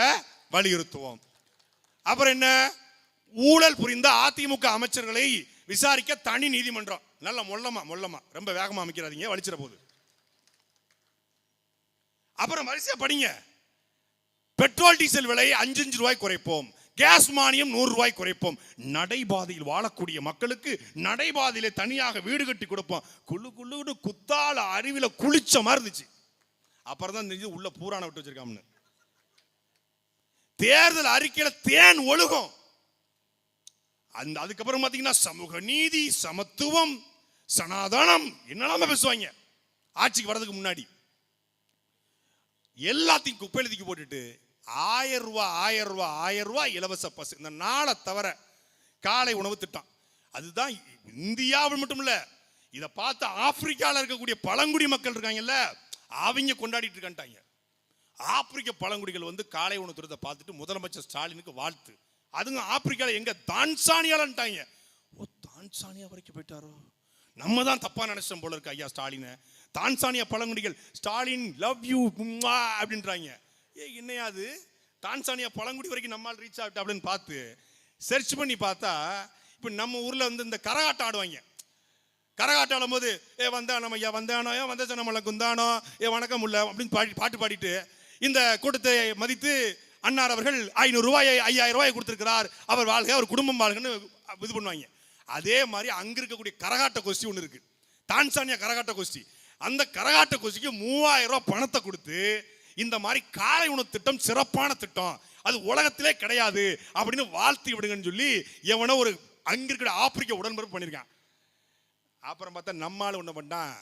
வலியுறுத்துவோம். அப்புறம் என்ன? ஊழல் புரிந்த அதிமுக அமைச்சர்களை விசாரிக்க தனி நீதிமன்றம். நல்ல மொல்லமா ரொம்ப வேகமா அமைக்கிறாதீங்க, வலிச்சிட போகுது. அப்புறம் வரிசையா படிங்க. பெட்ரோல் டீசல் விலை 5 ரூபாய் குறைப்போம், கேஸ் மானியம் 100 ரூபாய் குறைப்போம், நடைபாதையில் வாழக்கூடிய மக்களுக்கு நடைபாதையில தனியாக வீடு கட்டி கொடுப்போம். குளு குத்தால அருவில குளிச்ச மாதிரி இருந்துச்சு. அப்புறம் தான் தெரிஞ்சு உள்ள பூரான விட்டு வச்சிருக்காங்க. தேர்தல் அறிக்கையில தேன் ஒழுகும். அதுக்கப்புறம் பாத்தீங்கன்னா சமூக நீதி, சமத்துவம், சனாதனம் என்னெல்லாம பேசுவாங்க. ஆட்சிக்கு வர்றதுக்கு முன்னாடி எல்லாத்தையும் குப்பையில போட்டுட்டு 1000 ரூபாய் இலவச பஸ். இந்த நாளை தவிர காலை உணவு திட்டம், அதுதான் இந்தியாவில் மட்டும் இல்ல, இதை பார்த்து ஆப்பிரிக்காவில் இருக்கக்கூடிய பழங்குடி மக்கள் இருக்காங்கல்ல, அவங்க கொண்டாடிட்டு இருக்காங்க. ஆப்பிரிக்க பழங்குடிகள் வந்து காலை உணவு திட்டத்தை பார்த்துட்டு முதலமைச்சர் ஸ்டாலினுக்கு வாழ்த்து. அதுங்க ஆப்பிரிக்காவில் எங்க? தான்சானியாலன்ட்டாங்க. ஓ, தான்சானியா வரைக்கும் போயிட்டாரோ? நம்ம தான் தப்பா நினைச்சோம் போல இருக்கு ஐயா ஸ்டாலினை. தான்சானியா பழங்குடிகள் ஸ்டாலின் லவ் யூ அப்படின்றாங்க. என்னையாது தான்சானியா பழங்குடி வரைக்கும் நம்மால் ரீச் ஆகிட்டு அப்படின்னு பார்த்து சர்ச் பண்ணி பார்த்தா இப்போ நம்ம ஊர்ல வந்து இந்த கரகாட்டம் ஆடுவாங்க. கரகாட்டம் ஆடும்போது வந்தானோ ஐயா வந்தானோ வந்த நம்மளை குந்தானோ வணக்கம் உள்ள அப்படின்னு பாட்டு பாடிட்டு இந்த கூட்டத்தை மதித்து அன்னார் அவர்கள் 500 ரூபாயை 5000 ரூபாய் கொடுத்திருக்கிறார், அவர் வாழ்க, அவர் குடும்பம் வாழ்கன்னு இது பண்ணுவாங்க. அதே மாதிரி அங்க இருக்கக்கூடிய கரகாட்ட கோஷ்டி ஒன்று இருக்கு, தான்சானியா கரகாட்ட கோஷ்டி. அந்த கரகாட்ட கோஷ்டிக்கு 3000 ரூபாய் பணத்தை கொடுத்து இந்த மாதிரி காலை உணவு திட்டம் சிறப்பான திட்டம், அது உலகத்திலே கிடையாது அப்படின்னு வாழ்த்தி விடுங்கன்னு சொல்லி எவனோ ஒரு அங்க இருக்கிற ஆப்பிரிக்க உடன்படிக்கை பண்ணியிருக்கான். அப்புறம் பார்த்தா நம்மால் ஒன்று பண்ணான்,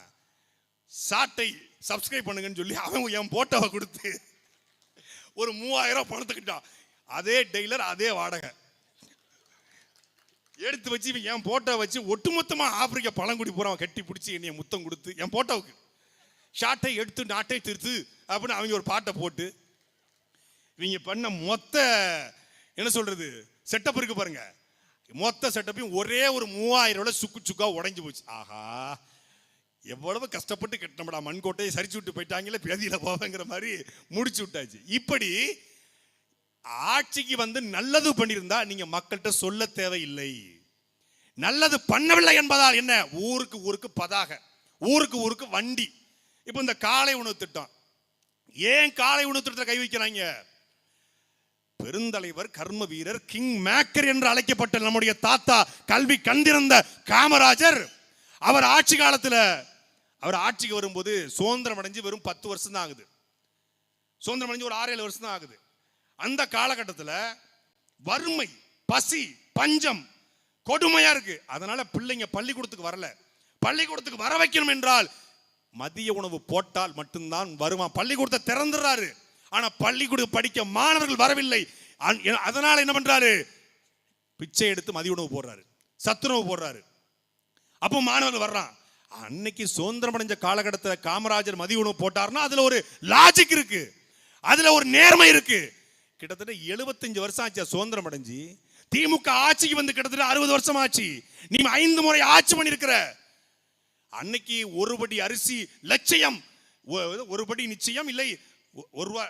சாட்டை சப்ஸ்கிரைப் பண்ணுங்கன்னு சொல்லி அவன் என் போட்டோவை கொடுத்து ஒரு 3000 ரூபாய் பணத்துக்கிட்டான். அதே டெய்லர், அதே வாடகை எடுத்து வச்சு என் போட்டோ வச்சு ஒட்டுமொத்தமா ஆப்பிரிக்க பழங்குடி பூரா கட்டி பிடிச்சி என்னைய முத்தம் கொடுத்து என் போட்டோவுக்கு ஷாட்டை எடுத்து நாட்டை திருத்து அப்படின்னு அவங்க ஒரு பாட்டை போட்டு இவங்க பண்ண மொத்த என்ன சொல்றது செட்டப் இருக்கு பாருங்க. மொத்த செட்டப்பையும் ஒரே ஒரு 3000 ரூபாய் சுக்கா உடைஞ்சு போச்சு. ஆஹா, எவ்வளவு கஷ்டப்பட்டு கட்டினப்படா, மண்கோட்டையை சரிச்சு விட்டு போயிட்டாங்களே, பேதியில போவேங்கிற மாதிரி முடிச்சு விட்டாச்சு. இப்படி ஆட்சிக்கு வந்து நல்லது பண்ணியிருந்தா நீங்க மக்கள்கிட்ட சொல்ல தேவையில்லை. நல்லது பண்ணவில்லை என்பதால் என்ன? ஊருக்கு பதாக, ஊருக்கு ஊருக்கு வண்டி. இப்போ இந்த காலை உணவு திட்டம், ஏன் காலை உணவு திட்டத்தை கை வைக்கிறாங்க? பெருந்தலைவர், கர்ம வீரர், கிங் மேக்கர் என்று அழைக்கப்பட்ட நம்முடைய தாத்தா, கல்வி கண்டிருந்த காமராஜர், அவர் ஆட்சி காலத்தில், அவர் ஆட்சிக்கு வரும்போது சுதந்திரம் அடைஞ்சு வெறும் 10 வருஷம் தான் ஆகுது. சுதந்திரம் அடைஞ்சு ஒரு 6-7 வருஷம் தான் ஆகுது. அந்த காலகட்டத்தில் வறுமை, பசி, பஞ்சம் கொடுமையா இருக்கு. அதனால பிள்ளைங்க பள்ளிக்கூடத்துக்கு வரல. பள்ளிக்கூடத்துக்கு வர வைக்கணும் என்றால் மதிய உணவு போட்டால் மட்டும்தான் வருவான். பள்ளிக்கூடத்தை திறந்துறாரு, ஆனா பள்ளிக்கூடம் படிக்க மாணவர்கள் வரவில்லை. அதனால என்ன பண்றாரு? பிச்சை எடுத்து மதிய உணவு போடுறாரு, சத்துணவு போடுறாரு. அப்போ மாணவர்கள் வர்றான். அன்னைக்கு சுதந்திரம் அடைஞ்ச காலகட்டத்தில் காமராஜர் மதிய உணவு போட்டார்னா அதுல ஒரு லாஜிக் இருக்கு, அதுல ஒரு நேர்மை இருக்கு. கிட்டத்தட்ட 75 வருஷம் ஆச்சு சுதந்திரம் அடைஞ்சு. திமுக ஆட்சிக்கு வந்து கிட்டத்தட்ட 60 வருஷம் ஆச்சு. நீ 5 முறை ஆட்சி பண்ணிருக்கிற. அன்னைக்கு ஒரு படி அரிசி லட்சியம், ஒரு படி நிச்சயம் இல்லை, 1 ரூபா,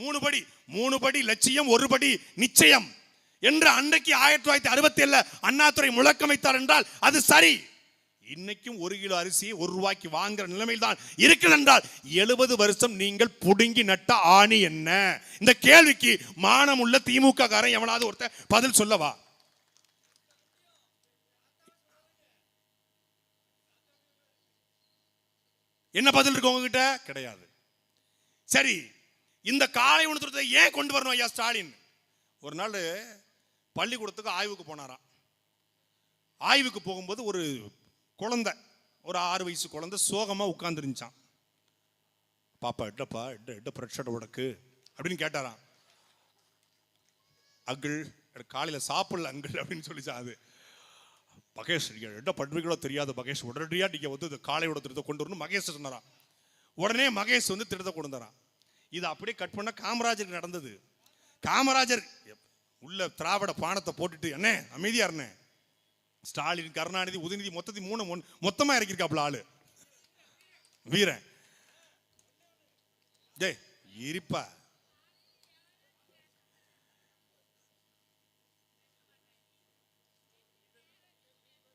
3 படி லட்சியம், 1 படி நிச்சயம் என்று அன்றைக்கு 1967 அண்ணாதுரை முழக்கம் வைத்தார் என்றால் அது சரி. இன்னைக்கும் 1 கிலோ அரிசியை 1 ரூபாய்க்கு வாங்குற நிலைமையில் தான் இருக்கிறது என்றால் 70 வருஷம் நீங்கள் புடுங்கி நட்ட ஆணி என்ன? இந்த கேள்விக்கு மானம் உள்ள திமுக காரன் எவனாவது ஒருத்தர் பதில் சொல்லவா? என்ன பதில் இருக்கு உங்ககிட்ட? கிடையாது. சரி, இந்த காலை உணவு திட்டத்தை ஏன் கொண்டு வரணும் ஐயா ஸ்டாலின்? ஒரு நாள் பள்ளிக்கூடத்துக்கு ஆய்வுக்கு போனாராம். ஆய்வுக்கு போகும்போது ஒரு குழந்தை, ஒரு 6 வயசு குழந்தை சோகமா உட்கார்ந்து இருந்துச்சான். பாப்பா எட்டப்பா எட்ட பிரச்சனை உனக்கு அப்படின்னு கேட்டாராம். அங்கிள் காலையில சாப்பிடல அங்கிள் அப்படின்னு சொல்லிச்சான். அது மகேஷ் என்ன பண்றீங்களோ தெரியாது மகேஷ், உடனடியா நீங்க வந்து காலையோட திட்டத்தை கொண்டு வரணும் மகேஷ் சொன்னாராம். உடனே மகேஷ் வந்து திட்டத்தை கொண்டு வந்தாராம். இது அப்படியே கட் பண்ண காமராஜருக்கு நடந்தது. காமராஜர் உள்ள திராவிட பானத்தை போட்டுட்டு என்ன அமைதியா இருந்தேன். ஸ்டாலின், கருணாநிதி, உதயநிதி மொத்தமா இறக்கிருக்காப்ல ஆளு வீரன். டே இருப்பா,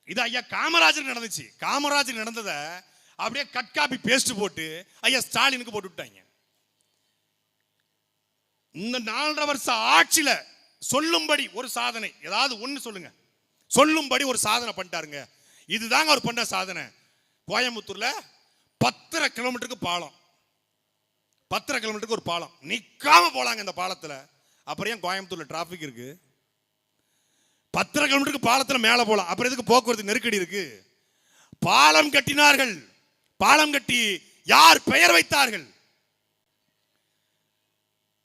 இது ஐயா காமராஜர் நடந்துச்சு. காமராஜர் நடந்தத அப்படியே கட் காப்பி பேஸ்ட் போட்டு ஐயா ஸ்டாலினுக்கு போட்டு விட்டாங்க. இந்த 4.5 வருஷ ஆட்சியில சொல்லும்படி ஒரு சாதனை, ஏதாவது ஒண்ணு சொல்லுங்க, சொல்லும்படி ஒரு சாதனை பண்ணிட்டாருங்க. இதுதாங்க அவர் பண்ண சாதனை. கோயம்புத்தூர்ல 10.5 கிலோமீட்டருக்கு பாலம், 10.5 கிலோமீட்டருக்கு ஒரு பாலம், நிக்காம போலாங்க இந்த பாலத்துல. அப்புறம் ஏன் கோயம்புத்தூர்ல டிராபிக் இருக்கு? 10.5 கிலோமீட்டருக்கு பாலத்துல மேல போலாம், அப்புறம் எதுக்கு போக்குவரத்து நெருக்கடி இருக்கு? பாலம் கட்டினார்கள். பாலம் கட்டி யார் பெயர் வைத்தார்கள்?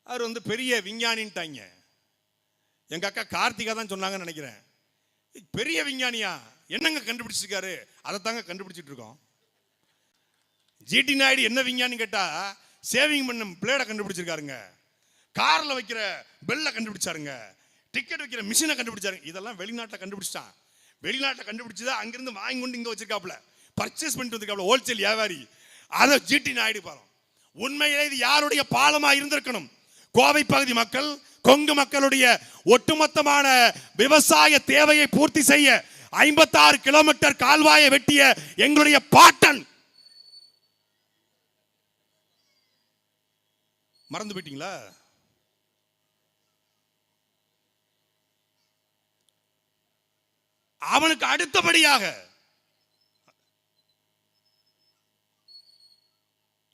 அவர் வந்து பெரிய விஞ்ஞானின்ட்டாங்க. எங்க அக்கா கார்த்திகா தான் சொன்னாங்கன்னு நினைக்கிறேன். பெரிய விஞ்ஞானியா? என்னங்க கண்டுபிடிச்சிருக்காரு? அதை தாங்க கண்டுபிடிச்சிட்டு இருக்கோம். ஜிடி நாயுடு என்ன விஞ்ஞானி கேட்டா சேவிங் பண்ண பிளேட கண்டுபிடிச்சிருக்காருங்க, கார்ல வைக்கிற பெல்ல கண்டுபிடிச்சாருங்க, டிக்கெட் வைக்கிற மிஷினை கண்டுபிடிச்சாருங்க. இதெல்லாம் வெளிநாட்டில் கண்டுபிடிச்சிட்டான். வெளிநாட்டில் கண்டுபிடிச்சதா அங்கிருந்து வாங்கி கொண்டு இங்க வச்சிருக்காப்ல, பர்ச்சேஸ் பண்ணிட்டு வந்திருக்காப்ல ஹோல்சேல் வியாபாரி. அதை ஜிடி நாயுடு பாலம். உண்மையிலே இது யாருடைய பாலமா இருந்திருக்கணும்? கோவை பகுதி மக்கள், கொங்கு மக்களுடைய ஒட்டுமொத்தமான விவசாய தேவையை பூர்த்தி செய்ய 56 கிலோமீட்டர் கால்வாயை வெட்டிய எங்களுடைய பாட்டன். மறந்து போயிட்டீங்களா? அவனுக்கு அடுத்தபடியாக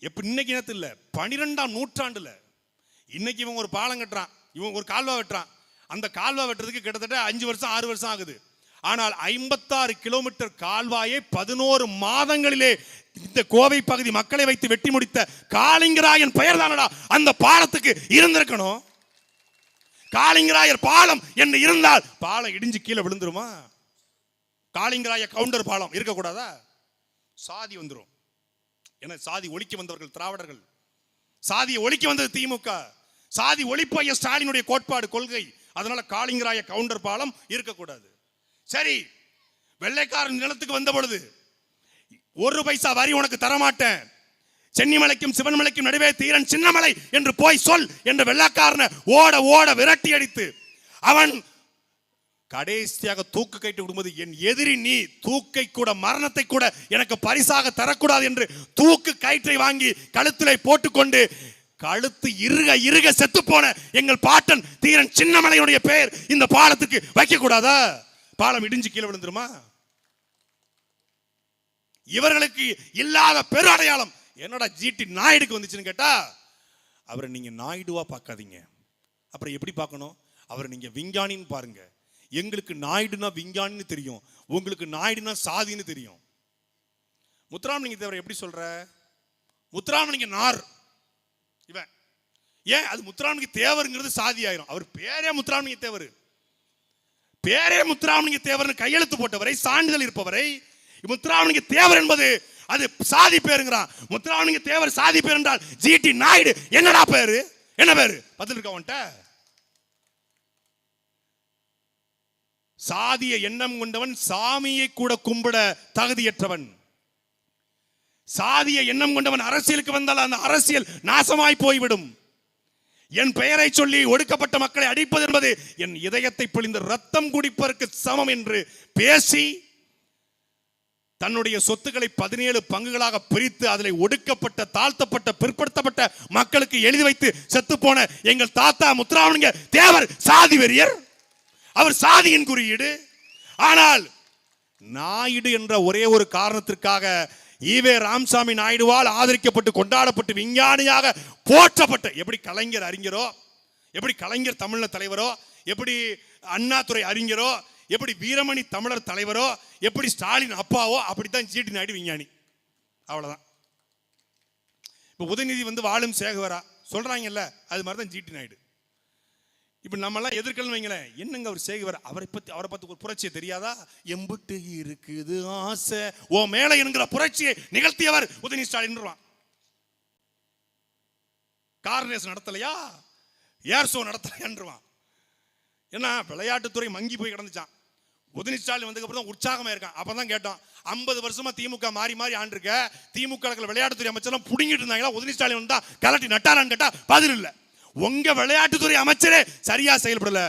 எப்ப இன்னைக்கு நேரத்தில் இல்ல, 12ஆம் நூற்றாண்டுல இன்னைக்கு இவன் ஒரு பாலம் கட்டுறான், இவன் ஒரு கால்வா வெட்டுறான். அந்த கால்வா வெட்டுறதுக்கு கிட்டத்தட்ட 5 வருஷம் 6 வருஷம் ஆகுது. ஆனால் 56 கிலோமீட்டர் கால்வாயை 11 மாதங்களிலே இந்த கோவை பகுதி மக்களை வைத்து வெட்டி முடித்த காளிங்கராயன் பெயர் தானடா அந்த பாலத்துக்கு இருந்திருக்கணும். காளிங்கராயர் பாலம் என்று இருந்தால் பாலம் இடிஞ்சு கீழே விழுந்துருமா? காளிங்கராய கவுண்டர் பாலம் இருக்கக்கூடாதா? சாதி வந்துடும். ஏன்னா சாதி ஒழிக்க வந்தவர்கள் திராவிடர்கள், சாதியை ஒழிக்க வந்தது திமுக. சாதி ஒழிப்பைய ஸ்டாலினுடைய கோட்பாடு, கொள்கை. அதனால காளிங்கராய கவுண்டர் பாலம் இருக்கக்கூடாது. சரி, வெள்ளைக்காரன் நிலத்துக்கு வந்த பொழுது 1 பைசா வரி உனக்கு தரமாட்டேன், சென்னிமலைக்கும் சிவன்மலைக்கும் நடுவே தீரன் சின்னமலை என்று போய் சொல் என்று வெள்ளைக்காரனை ஓட ஓட விரட்டி அடித்து அவன் கடைசியாக தூக்கு கயிற்று விடும்போது, என் எதிரி நீ, தூக்கை கூட மரணத்தை கூட எனக்கு பரிசாக தரக்கூடாது என்று தூக்கு கயிற்றை வாங்கி கழுத்திலே போட்டுக்கொண்டு கழுத்து இறுக இறுக செத்து போன எங்கள் பாட்டன் தீரன் சின்னமலையுடைய பெயர் இந்த பாலத்துக்கு வைக்க கூடாதா? பாலம் இடிஞ்சு கீழே விழுந்துருமா? இவர்களுக்கு இல்லாத பெரு அடையாளம் என்னடா ஜிடி நாயுடுக்கு வந்துச்சுன்னு கேட்டா, அவரை நீங்க நாயுடுவா பார்க்காதீங்க. அப்புறம் எப்படி பார்க்கணும்? அவரை நீங்க விஞ்ஞானின்னு பாருங்க. எங்களுக்கு நாயுடுனா விஞ்ஞானின்னு தெரியும், உங்களுக்கு நாயுடுனா சாதின்னு தெரியும். முத்துராமலிங்க தேவர் எப்படி சொல்ற? முத்துராமலிங்க நார் இவன் ஏன் அது முத்துராமலிங்க தேவருங்கிறது சாதி ஆயிரும். அவர் பேரே முத்துராமலிங்க தேவர், பேரே முத்துராமலிங்க தேவர் கையெழுத்து போட்டவரை, சான்றிதழ் இருப்பவரை முத்துராமலிங்க தேவர் என்பது அது சாதி பேருங்கிறான். முத்துராமலிங்க தேவர் சாதி பேர் என்றால் ஜிடி நாயுடு என்னடா பேரு? என்ன பேரு? பதில் இருக்க அவன்கிட்ட. சாதிய எண்ணம் கொண்டவன் சாமியை கூட கும்பிட தகுதியற்றவன். சாதிய எண்ணம் கொண்டவன் அரசியலுக்கு வந்தால் அந்த அரசியல் நாசமாய் போய்விடும். என் பெயரை சொல்லி ஒடுக்கப்பட்ட மக்களை அடிப்பது என்பது என் இதயத்தை பிழிந்து ரத்தம் குடிப்பதற்கு சமம் என்று பேசி தன்னுடைய சொத்துக்களை 17 பங்குகளாக பிரித்து அதில் ஒடுக்கப்பட்ட, தாழ்த்தப்பட்ட, பிற்படுத்தப்பட்ட மக்களுக்கு எழுதி வைத்து செத்து போன எங்கள் தாத்தா முத்துராமலிங்க தேவர் சாதி வெறியர். அவர் சாதியின் குறியீடு. ஆனால் நாயுடு என்ற ஒரே ஒரு காரணத்திற்காக ஈவே ராமசாமி நாயுடுவால் ஆதரிக்கப்பட்டு கொண்டாடப்பட்டு விஞ்ஞானியாக போற்றப்பட்ட, எப்படி கலைஞர் அறிஞரோ, எப்படி கலைஞர் தமிழ் தலைவரோ, எப்படி அண்ணாதுரை அறிஞரோ, எப்படி வீரமணி தமிழர் தலைவரோ, எப்படி ஸ்டாலின் அப்பாவோ, அப்படித்தான் ஜிடி நாயுடு விஞ்ஞானி. அவ்வளவுதான். இப்ப உதயநிதி வந்து வாழும் சேகவரா சொல்றாங்கல்ல, அது மாதிரிதான் ஜிடி நாயுடு. இப்ப நம்ம எல்லாம் எதிர்க்கணும் வைங்களேன், என்னங்க அவர் சேகவர், அவரை பத்தி ஒரு புரட்சியை தெரியாதா? எம்புட்டு இருக்குது ஆசை ஓ மேல என்கிற புரட்சியை நிகழ்த்தியவர் உதயநிதி ஸ்டாலின். கார் ரேஸ் நடத்தலையா, ஏர் ஷோ நடத்தலையான்றான். ஏன்னா விளையாட்டுத்துறை மங்கி போய் கிடந்துச்சான். உதயநிதி ஸ்டாலின் வந்ததுக்கு அப்புறம் தான் உற்சாகமா இருக்கான். அப்பதான் கேட்டோம், 50 வருஷமா திமுக மாறி மாறி ஆண்டிருக்க, திமுக விளையாட்டுத்துறை அமைச்சர் புடுங்கிட்டு இருந்தாங்களா, உதயநிதி ஸ்டாலின் வந்தா கலட்டி நட்டாரான்னு கேட்டா பதில் இல்ல. உங்க விளையாட்டுத்துறை அமைச்சரே சரியா செயல்படல,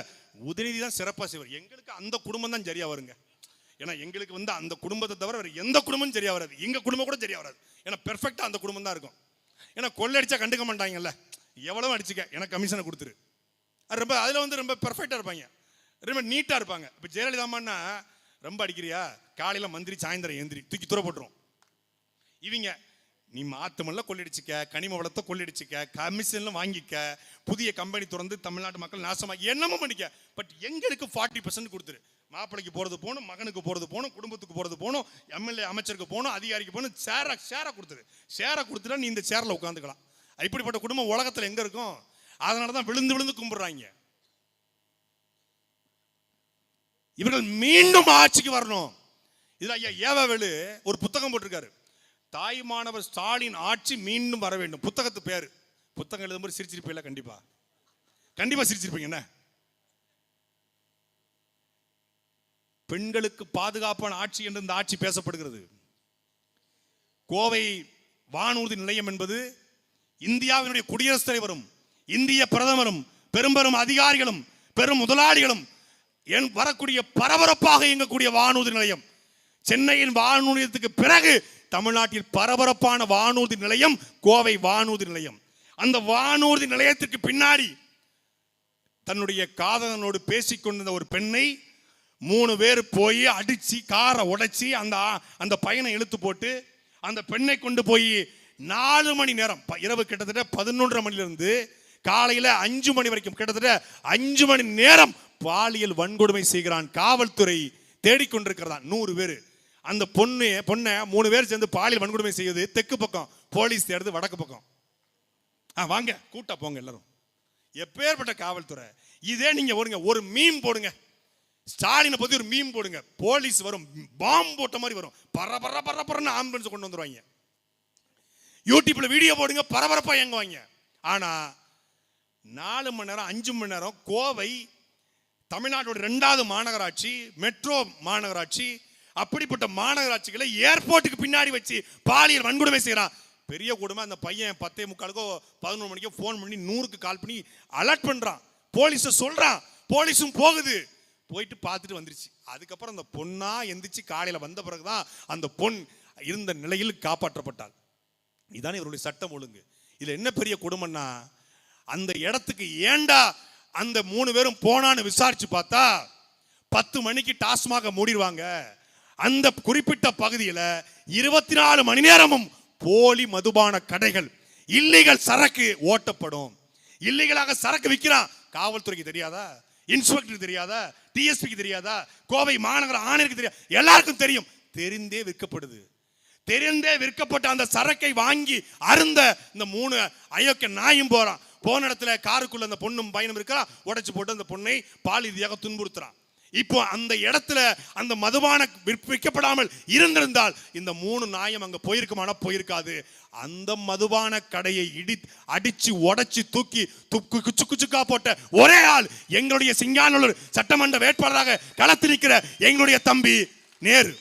உதயநிதி தான் சிறப்பா செய்வார். எங்களுக்கு அந்த குடும்பம் தான் சரியா வருங்க. ஏன்னா எங்களுக்கு வந்து அந்த குடும்பத்தை தவிர வேற எந்த குடும்பமும் சரியா வராது. எங்க குடும்பம் கூட சரியா வராது. ஏன்னா பெர்ஃபெக்டா அந்த குடும்பம் தான் இருக்கும். ஏன்னா கொள்ளடிச்சா கண்டுக்க மாட்டாங்கல்ல, எவ்வளவு அடிச்சுக்க எனக்கு கமிஷனை கொடுத்துரு, ரொம்ப அதுல வந்து ரொம்ப பெர்ஃபெக்டா இருப்பாங்க, ரொம்ப நீட்டா இருப்பாங்க. இப்ப ஜெயலலிதா அம்மான்னா ரொம்ப அடிக்கிறியா, காலையில மந்திரி சாயந்தரம் எந்திரி தூக்கி தூர போட்டுரும். இவங்க நீ மாத்தமல்ல கொள்ளடிச்சுக்க, கனிம வளத்தை கொள்ளடிச்சுக்க, கமிஷன்ல வாங்கிக்க, புதிய கம்பெனி திறந்து தமிழ்நாட்டு மக்கள் நாசமா என்னமோ பண்ணிக்க, பட் எங்களுக்கு 40% கொடுத்துரு. மாப்பிளைக்கு போறது போகணும், மகனுக்கு போறது போகணும், குடும்பத்துக்கு போறது போகணும், எம்எல்ஏ அமைச்சருக்கு போகணும், அதிகாரிக்கு போகணும், சேர கொடுத்துரு. சேர கொடுத்துட்டா நீ இந்த சேர்ல உட்காந்துக்கலாம். இப்படிப்பட்ட குடும்பம் உலகத்துல எங்க இருக்கும்? அதனாலதான் விழுந்து விழுந்து கும்பிடுறாங்க. இவர்கள் மீண்டும் ஆட்சிக்கு வரணும். இதுல ஐயா ஏவவேலு ஒரு புத்தகம் போட்டிருக்காரு, தாய்மானவர் ஸ்டாலின் ஆட்சி மீண்டும் வர வேண்டும். புத்தகத்து பேரு. புத்தகம் எழுதும்போது சிரிச்சிருப்பீங்களா? கண்டிப்பா கண்டிப்பா சிரிச்சிருப்பீங்க. என்ன பெண்களுக்கு பாதுகாப்பான ஆட்சி என்று இந்த ஆட்சி பேசப்படுகிறது. கோவை வானூர்தி நிலையம் என்பது இந்தியாவினுடைய குடியரசுத் தலைவரும் இந்திய பிரதமரும் பெரும்பெரும் அதிகாரிகளும் பெரும் முதலாளிகளும் வரக்கூடிய பரபரப்பாக இயங்கக்கூடிய வானூர்தி நிலையம். சென்னையின் வானூர்தி நிலையத்துக்கு பிறகு தமிழ்நாட்டில் பரபரப்பான வானூர்தி நிலையம் கோவை வானூர்தி நிலையம். அந்த வானூர்தி நிலையத்திற்கு பின்னாடி தன்னுடைய காதலனோடு பேசிக்கொண்டிருந்த ஒரு பெண்ணை 3 பேர் போய் அடிச்சு காரை உடைச்சி அந்த பையனை இழுத்து போட்டு அந்த பெண்ணை கொண்டு போய் 4 மணி நேரம், இரவு கிட்டத்தட்ட 11:30 மணிலிருந்து காலையில 5 மணி வரைக்கும் கிட்டத்தட்ட 5 மணி நேரம் பாலியல் வன்கொடுமை செய்கிறான். காவல்துறை தேடிக்கொண்டிருக்கிறதா 100 பேர். அந்த பொண்ணை 3 பேர் சேர்ந்து பாலியல் வன்கொடுமை செய்யுது. தெற்கு பக்கம் போலீஸ் தேடுது, வடக்கு பக்கம். வாங்க கூட்டா போங்க எல்லாரும். எப்பேற்பட்ட காவல்துறை! இதே நீங்க ஒரு மீம் போடுங்க, ஸ்டாலினை பத்தி ஒரு மீம் போடுங்க, போலீஸ் வரும், பாம்பு போட்ட மாதிரி வரும், பரபரன்னு ஆம்புலன்ஸ் கொண்டு வந்துருவாங்க. யூடியூப்ல வீடியோ போடுங்க, பரபரப்பா இயங்குவாங்க. ஆனா 4 மணி நேரம் 5 மணி நேரம் கோவை தமிழ்நாட்டோட 2வது மாநகராட்சி, மெட்ரோ மாநகராட்சி, அப்படிப்பட்ட மாநகராட்சிகளை ஏர்போர்ட்டுக்கு பின்னாடி வச்சு பாலியல் வன்கொடுமை செய்யறான். பெரிய கொடுமை. அந்த பையன் 10:45 11 மணிக்கோ போன் பண்ணி 100க்கு கால் பண்ணி அலர்ட் பண்றான். போலீஸ சொல்றான், போலீஸும் போகுது. போயிட்டு பார்த்துட்டு வந்துருச்சு. அதுக்கப்புறம் அந்த பொண்ணா எந்திரிச்சு காலையில் வந்த பிறகுதான் அந்த பொன் இருந்த நிலையில் காப்பாற்றப்பட்டாள். இதுதான் இவருடைய சட்டம் ஒழுங்கு. இதுல என்ன பெரிய கொடுமைன்னா, அந்த இடத்துக்கு ஏண்டா அந்த 3 பேரும் போனான்னு விசாரிச்சு பார்த்தா 10 மணிக்கு டாஸ்மாக மூடிடுவாங்க. அந்த குறிப்பிட்ட பகுதியில் 24 மணி நேரமும் போலி மதுபான கடைகள், இல்லீகல் சரக்கு ஓட்டப்படும். இல்லீகலாக சரக்கு விற்கிறான். காவல்துறைக்கு தெரியாதா? இன்ஸ்பெக்டருக்கு தெரியாதா? டிஎஸ்பிக்கு தெரியாதா? கோவை மாநகர ஆணையருக்கு தெரியாது? எல்லாருக்கும் தெரியும். தெரிந்தே விற்கப்படுது. தெரிந்தே விற்கப்பட்ட அந்த சரக்கை வாங்கி அருந்த இந்த 3 அயோக்கிய நாயும் போறான். போன இடத்துல காருக்குள்ள அந்த பொண்ணும் பையனும் இருக்கிறான். உடைச்சு போட்டு அந்த பொண்ணை பால் ரீதியாக துன்புறுத்துறான். இப்போ அந்த இடத்துல அந்த மதுபான விற்கப்படாமல் இருந்திருந்தால் இந்த 3 நாயம் அங்க போயிருக்குமானா போயிருக்காது. அந்த மதுபான கடையை அடிச்சு உடைச்சு தூக்கி குச்சு குச்சுக்கா போட்ட ஒரே ஆள் எங்களுடைய சிங்கானூர் சட்டமன்ற வேட்பாளராக களத்தில் நிற்கிற எங்களுடைய தம்பி நேரு.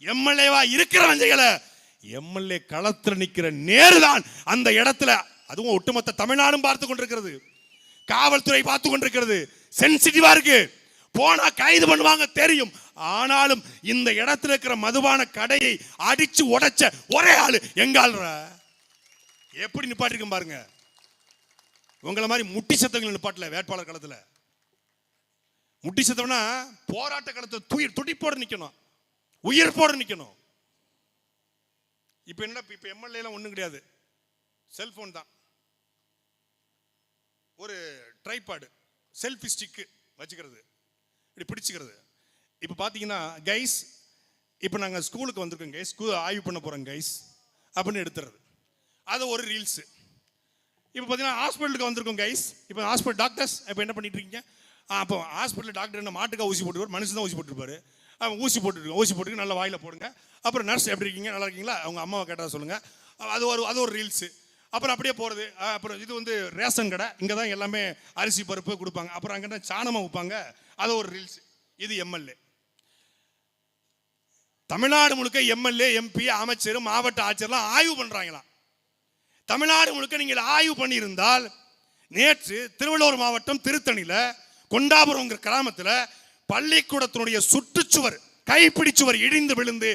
எம்எல்ஏவா இருக்கிற வஞ்சைகளை எம்எல்ஏ களத்தில் நிற்கிற நேரு தான் அந்த இடத்துல. அதுவும் ஒட்டுமொத்த தமிழ்நாடும் பார்த்து கொண்டிருக்கிறது, காவல்துறை பார்த்து கொண்டிருக்கிறது. சென்சிட்டிவா இருக்கு. போனா கைது பண்ணுவாங்க தெரியும். ஆனாலும் இந்த இடத்துல இருக்கிற மதுபான கடையை அடிச்சு உடைச்ச ஒரே ஆளு எங்க ஆள். எப்படி நிப்பாட்டிருக்கும் பாருங்க. உங்களை மாதிரி முட்டி சத்தங்கள் நிப்பாட்டல வேட்பாளர் களத்துல. முட்டி சத்தம்னா போராட்ட களத்துல துடிப்போடு நிக்கணும், உயிர் போட நிக்கணும். இப்ப என்ன, இப்ப எம்எல்ஏ எல்லாம் ஒண்ணும் கிடையாது. செல்போன் தான், ஒரு ட்ரைபாடு, செல்ஃபி ஸ்டிக்கு வச்சுக்கிறது, இப்படி பிடிச்சிக்கிறது. இப்போ பார்த்தீங்கன்னா கைஸ், இப்போ நாங்கள் ஸ்கூலுக்கு வந்திருக்கோம் கைஸ், ஸ்கூல் ஆய்வு பண்ண போகிறோம் கைஸ் அப்படின்னு எடுத்துறது. அது ஒரு ரீல்ஸு. இப்போ பார்த்தீங்கன்னா ஹாஸ்பிட்டலுக்கு வந்திருக்கோம் கைஸ். இப்போ ஹாஸ்பிட்டல் டாக்டர்ஸ் இப்போ என்ன பண்ணிட்டு இருக்கீங்க? அப்போ ஹாஸ்பிட்டல் டாக்டர் என்ன மாட்டுக்காக ஊசி போட்டுருவார், மனுஷன் தான் ஊசி போட்டுருப்பாரு. ஊசி போட்டுருக்கோம், ஊசி போட்டுருக்கு, நல்லா வாயில் போடுங்க. அப்புறம் நர்ஸ் எப்படி இருக்கீங்க, நல்லா இருக்கீங்களா, அவங்க அம்மாவை கேட்டால் சொல்லுங்கள். அது ஒரு ரீல்ஸு. அப்புறம் அப்படியே போகிறது. அப்புறம் இது வந்து ரேஷன் கடை, இங்கே தான் எல்லாமே அரிசி பருப்பு கொடுப்பாங்க. அப்புறம் அங்கே சாணமாக வைப்பாங்க, அது ஒரு ரீல்ஸ். இது எம்எல்ஏ. தமிழ்நாடு முழுக்க எம்எல்ஏ, எம்பி, அமைச்சர், மாவட்ட ஆட்சியர்லாம் ஆய்வு பண்றாங்களாம். தமிழ்நாடு முழுக்க நீங்கள் ஆய்வு பண்ணியிருந்தால், நேற்று திருவள்ளூர் மாவட்டம் திருத்தணியில கொண்டாபுரம்ங்கிற கிராமத்தில் பள்ளிக்கூடத்தினுடைய சுற்றுச்சுவர், கைப்பிடிச்சுவர் இடிந்து விழுந்து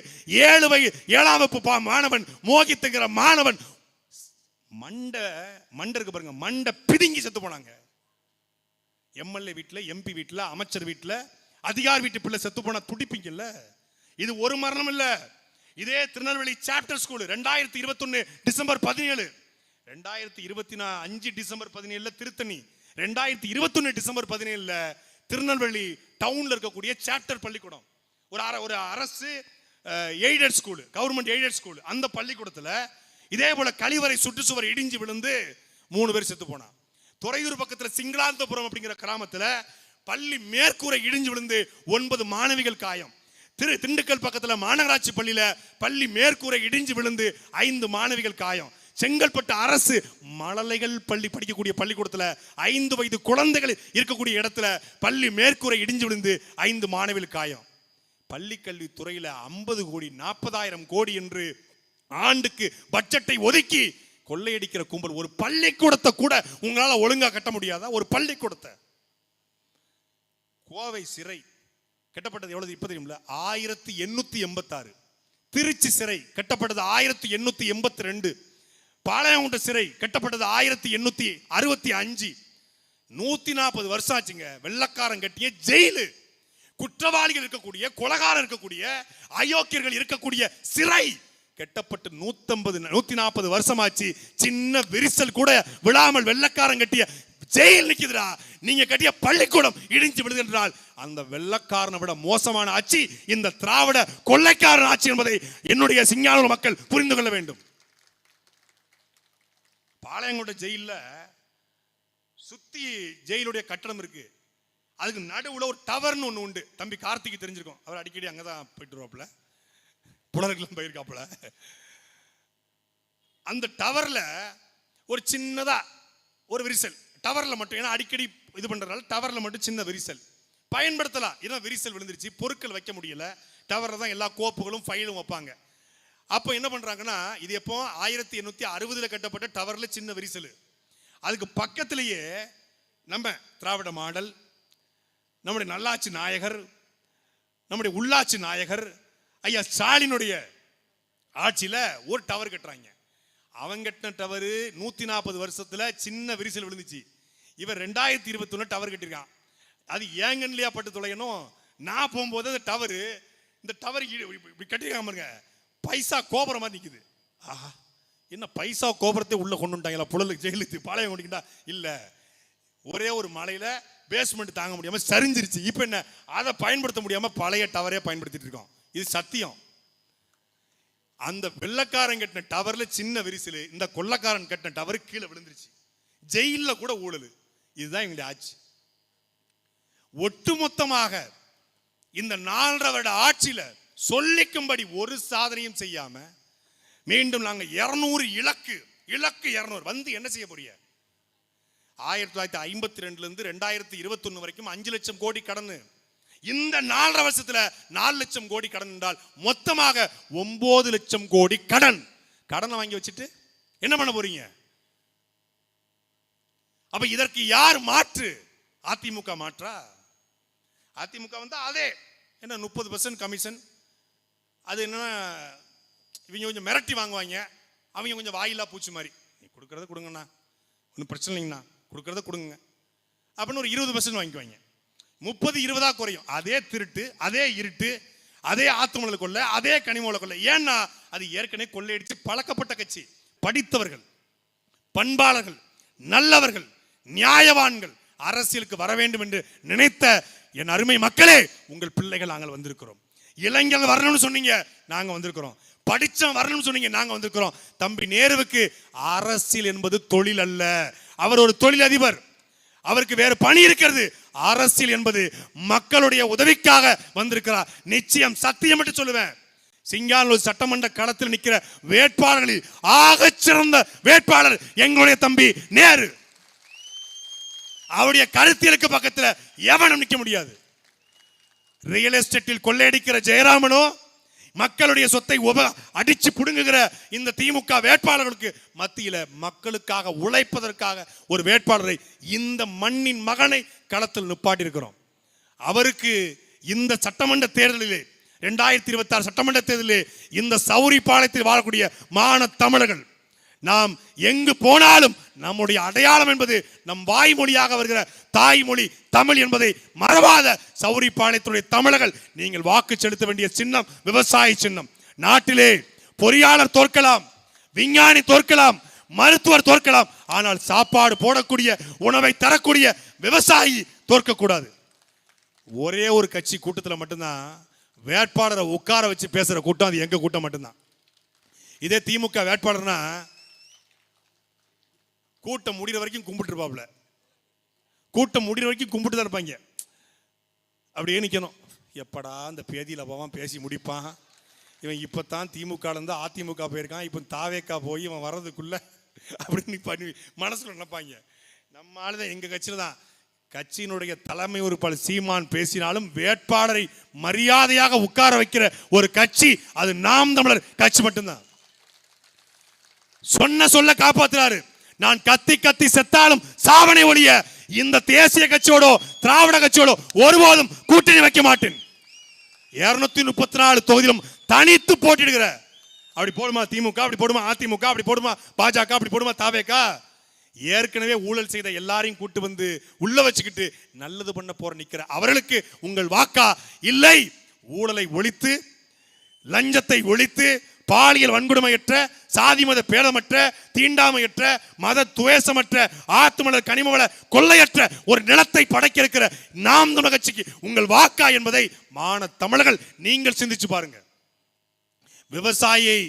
7ஆம் வகுப்பு மாணவன் மோகித்துங்கிற மாணவன் மண்டை இருக்கு பாருங்க, மண்டை பிதுங்கி செத்து போனாங்க. எம்எல்ஏ வீட்டில், எம்பி வீட்டில், அமைச்சர் வீட்டில், அதிகாரி வீட்டு பிள்ளை செத்து போனா துடிப்பீங்கல்ல. இது ஒரு மரணம் இல்ல. இதே Tirunelveli chapter school 2021 December 17, 2025 December 17 Tiruttani, 2021 December 17 Tirunelveli டவுன்ல இருக்கக்கூடிய சாப்டர் பள்ளிக்கூடம், ஒரு அரசு aided school, government aided school. அந்த பள்ளிக்கூடத்துல இதே போல கழிவறை சுற்றுச்சுவர் இடிஞ்சு விழுந்து 3 பேர் செத்து போனா. துறையூர் பக்கத்துல சிங்களாந்தபுரம் அப்படிங்கிற கிராமத்துல பள்ளி மேற்கூரை இடிஞ்சு விழுந்து 9 மாணவிகள் காயம். திண்டுக்கல் பக்கத்துல மாநகராட்சி பள்ளியில பள்ளி மேற்கூரை இடிஞ்சு விழுந்து 5 மாணவிகள் காயம். செங்கல்பட்டு அரசு மழலைகள் பள்ளி படிக்கக்கூடிய பள்ளிக்கூடத்துல 5 வயது குழந்தைகள் இருக்கக்கூடிய இடத்துல பள்ளி மேற்கூரை இடிஞ்சு விழுந்து 5 மாணவிகள் காயம். பள்ளி கல்வி துறையில 50 கோடி 40,000 கோடி என்று ஆண்டுக்கு பட்ஜெட்டை ஒதுக்கி கொள்ளையடிக்கிற கும்பல். ஒரு பள்ளிக்கூடத்தை கூட உங்களால ஒழுங்கா கட்ட முடியாதா? ஒரு பள்ளிக்கூடத்தை. கோவை சிறை கட்டப்பட்டது எவ்வளவு இப்ப தெரியுமில்ல? 1886. திருச்சி சிறை கட்டப்பட்டது 1882. பாளையங்கோட்டை சிறை கட்டப்பட்டது 1865. 140 வருஷம் ஆச்சுங்க. வெள்ளக்காரன் கட்டிய ஜெயிலு, குற்றவாளிகள் இருக்கக்கூடிய, கொலைகாரர் இருக்கக்கூடிய, அயோக்கியர்கள் இருக்கக்கூடிய சிறை கட்டப்பட்டு 140 வருஷமாச்சு. சின்ன விரிசல் கூட விழாமல் வெள்ளக்காரன் கட்டிய ஜெயில் நிக்குதுடா. நீங்க கட்டிய பள்ளிக்கூடம் இடிஞ்சு விடுது என்றால் அந்த வெள்ளக்காரனை விட மோசமான ஆட்சி இந்த திராவிட கொள்ளைக்காரன் ஆட்சி என்பதை என்னுடைய சிங்கானூர் மக்கள் புரிந்து கொள்ள வேண்டும். பாளையங்கோட்டை ஜெயில சுத்தி ஜெயிலுடைய கட்டடம் இருக்கு. அதுக்கு நடுவுல ஒரு டவர்னு ஒண்ணு உண்டு. தம்பி கார்த்திக் தெரிஞ்சிருக்கும், அவர் அடிக்கடி அங்கதான் போயிட்டு வருவாப்புல, புலருக்கெல்லாம் போயிருக்காப்புல. அந்த டவர்ல ஒரு சின்னதா ஒரு விரிசல், டவர்ல மட்டும், ஏன்னா அடிக்கடி இது பண்றதுனால டவர்ல மட்டும் சின்ன விரிசல் பயன்படுத்தலாம். ஏன்னா விரிசல் விழுந்துருச்சு, பொருட்கள் வைக்க முடியல. டவர்ல தான் எல்லா கோப்புகளும் ஃபைலும் வைப்பாங்க. அப்போ என்ன பண்றாங்கன்னா, இது எப்போ 1860 கட்டப்பட்ட டவர்ல சின்ன விரிசல். அதுக்கு பக்கத்திலேயே நம்ம திராவிட மாடல், நம்முடைய நல்லாட்சி நாயகர், நம்முடைய உள்ளாட்சி நாயகர் ஐயா ஸ்டாலினுடைய ஆட்சியில ஒரு டவர் கட்டுறாங்க. அவங்க கட்டின டவர் 140 வருஷத்துல சின்ன விரிசல் விழுந்துச்சு. இவர் 2021 டவர் கட்டிருக்கான். அது ஏங்கன்லையா பட்டு தொலையணும். நான் போகும்போது அந்த டவர், இந்த டவர் இப்படி கட்டிருக்காங்க, பைசா கோபுரம் மாதிரி நிக்குது. ஆஹா, என்ன பைசா கோபுரத்தை உள்ள கொண்டு வந்துட்டாங்களா புழலுக்கு ஜெயிலுக்கு பாளையம் கொண்டுக்கிட்டா? இல்ல, ஒரே ஒரு மலையில பேஸ்மெண்ட் தாங்க முடியாம சரிஞ்சிருச்சு. இப்ப என்ன, அதை பயன்படுத்த முடியாம பழைய டவரே பயன்படுத்திட்டு இருக்கோம். இது சத்தியம். அந்த வெள்ளக்காரன் கட்டின டவர்ல சின்ன விரிசல், இந்த கொள்ளக்காரன் கட்டின டவர் கீழே விழுந்துருச்சு. ஜெயில கூட ஊழல். இதுதான் எங்களுடைய ஆட்சி. ஒட்டுமொத்தமாக இந்த 4.5 வருட ஆட்சியில சொல்லிக்கும்படி ஒரு சாதனையும் செய்யாம மீண்டும் நாங்க 200 இலக்கு 200 வந்து என்ன செய்ய போறீங்க? 1952 இருந்து 2021 வரைக்கும் 5 லட்சம் கோடி கடன். இந்த 4.5 வருஷத்துல 4 லட்சம் கோடி கடன் என்றால் மொத்தமாக 9 லட்சம் கோடி கடனை வாங்கி வச்சுட்டு என்ன பண்ண போறீங்க? அப்ப இதற்கு யார் மாற்று? அதிமுக மாற்றா? அதிமுக வந்து அதே என்ன 30% கமிஷன், அது என்னன்னா இவங்க கொஞ்சம் மிரட்டி வாங்குவாங்க, அவங்க கொஞ்சம் வாயிலா பூச்சி மாதிரி, நீ கொடுக்கறத கொடுங்கண்ணா, ஒன்றும் பிரச்சனை இல்லைங்கண்ணா, கொடுக்கறத கொடுங்க அப்படின்னு ஒரு 20% வாங்கிக்குவாங்க. 30-20 குறையும். அதே திருட்டு, அதே இருட்டு, அதே ஆத்துமலை கொள்ள, அதே கனிமூல கொள்ள. ஏன்னா அது ஏற்கனவே கொள்ளையடிச்சு பழக்கப்பட்ட கட்சி. படித்தவர்கள், பண்பாளர்கள், நல்லவர்கள், நியாயவான்கள் அரசியலுக்கு வர வேண்டும் என்று நினைத்த என் அருமை மக்களே, உங்கள் பிள்ளைகள் நாங்கள் வந்திருக்கிறோம். இளைஞர்கள் வரணும்னு சொன்னீங்க, நாங்க வந்திருக்கிறோம். படிச்சவன் வரணும்னு சொன்னீங்க, நாங்க வந்திருக்கிறோம். தம்பி நேருவுக்கு அரசியல் என்பது தொழில் அல்ல. அவர் ஒரு தொழிலதிபர், அவருக்கு வேறு பணி இருக்கிறது. அரசியல் என்பது மக்களுடைய உதவிக்காக வந்திருக்கிறார். நிச்சயம் சத்தியம் என்று சொல்லுவேன். சிங்கானூர் சட்டமன்ற களத்தில் நிற்கிற வேட்பாளர்களில் ஆகச் சிறந்த வேட்பாளர் எங்களுடைய தம்பி நேரு. அவருடைய கருத்தியலுக்கு பக்கத்துல எவனும் நிற்க முடியாது. ரியல் எஸ்டேட்டில் கொள்ளையடிக்கிற ஜெயராமனோ, மக்களுடைய சொத்தை அடிச்சு புடுங்குகிற இந்த திமுக வேட்பாளர்களுக்கு மத்தியில மக்களுக்காக உழைப்பதற்காக ஒரு வேட்பாளரை, இந்த மண்ணின் மகனை களத்தில் நிப்பாட்டி இருக்கிறோம். அவருக்கு இந்த சட்டமன்ற தேர்தலிலே 2026 சட்டமன்ற தேர்தலிலே இந்த சௌரிபாளையத்தில் வாழக்கூடிய மான தமிழர்கள், நாம் எங்கு போனாலும் நம்முடைய அடையாளம் என்பது நம் வாய்மொழியாக வருகிற தாய்மொழி தமிழ் என்பதை மறவாத சௌரிபாளையத்துடைய தமிழர்கள், நீங்கள் வாக்கு செலுத்த வேண்டிய சின்னம் விவசாய சின்னம். நாட்டிலே பொறியாளர் தோற்கலாம், விஞ்ஞானி தோற்கலாம், மருத்துவர் தோற்கலாம், ஆனால் சாப்பாடு போடக்கூடிய, உணவை தரக்கூடிய விவசாயி தோற்கக்கூடாது. ஒரே ஒரு கட்சி கூட்டத்தில் மட்டும்தான் வேட்பாளரை உட்கார வச்சு பேசுற கூட்டம், அது எங்க கூட்டம் மட்டும்தான். இதே திமுக வேட்பாளர்னா கூட்டம் முடிகிற வரைக்கும் கும்பிட்டு இருப்பாப்ல, கூட்டம் முடிகிற வரைக்கும் கும்பிட்டு தான் இருப்பாங்க. அப்படியே நிற்கணும், எப்படா அந்த பேதியில் போவான் பேசி முடிப்பான், இவன் இப்போத்தான் திமுக இருந்து அதிமுக போயிருக்கான், இப்போ தாவேக்கா போய் இவன் வர்றதுக்குள்ள அப்படின்னு பண்ணி மனசுல நினைப்பாங்க. நம்ம ஆளுதான் எங்க கட்சியில் தான். கட்சியினுடைய தலைமை உறுப்பாளர் சீமான் பேசினாலும் வேட்பாளரை மரியாதையாக உட்கார வைக்கிற ஒரு கட்சி அது நாம் தமிழர் கட்சி மட்டும்தான். சொன்ன சொல்ல காப்பாத்துறாரு. நான் கத்தி கத்தி செத்தாலும் சாவனை ஒழிய இந்த தேசிய கட்சியோட திராவிட கட்சியோட ஒருபோதும் கூட்டணி வைக்க மாட்டேன். 234 தொகுதியிலும் தனித்து போட்டிடுகிற, அப்படி போடுமா திமுக, அப்படி போடுமா அதிமுக, அப்படி போடுமா பாஜக, அப்படி போடுமா தாவேக்கா, ஏற்கனவே ஊழல் செய்த எல்லாரையும் கூட்டு வந்து உள்ள வச்சுக்கிட்டு நல்லது பண்ண போற நிக்கிற அவர்களுக்கு உங்கள் வாக்கா இல்லை. ஊழலை ஒழித்து, லஞ்சத்தை ஒழித்து, பாலியல் வன்கொடுமையற்ற, சாதி மத பேதமற்ற, தீண்டாமையற்ற, மத துவேசமற்ற, ஆத்துமலர் கனிமவள கொள்ளையற்ற ஒரு நிலத்தை படைக்க இருக்கிற நாம் தமிழர் கட்சிக்கு உங்கள் வாக்கா என்பதை மான தமிழர்கள் நீங்கள் சிந்திச்சு பாருங்க. விவசாயியை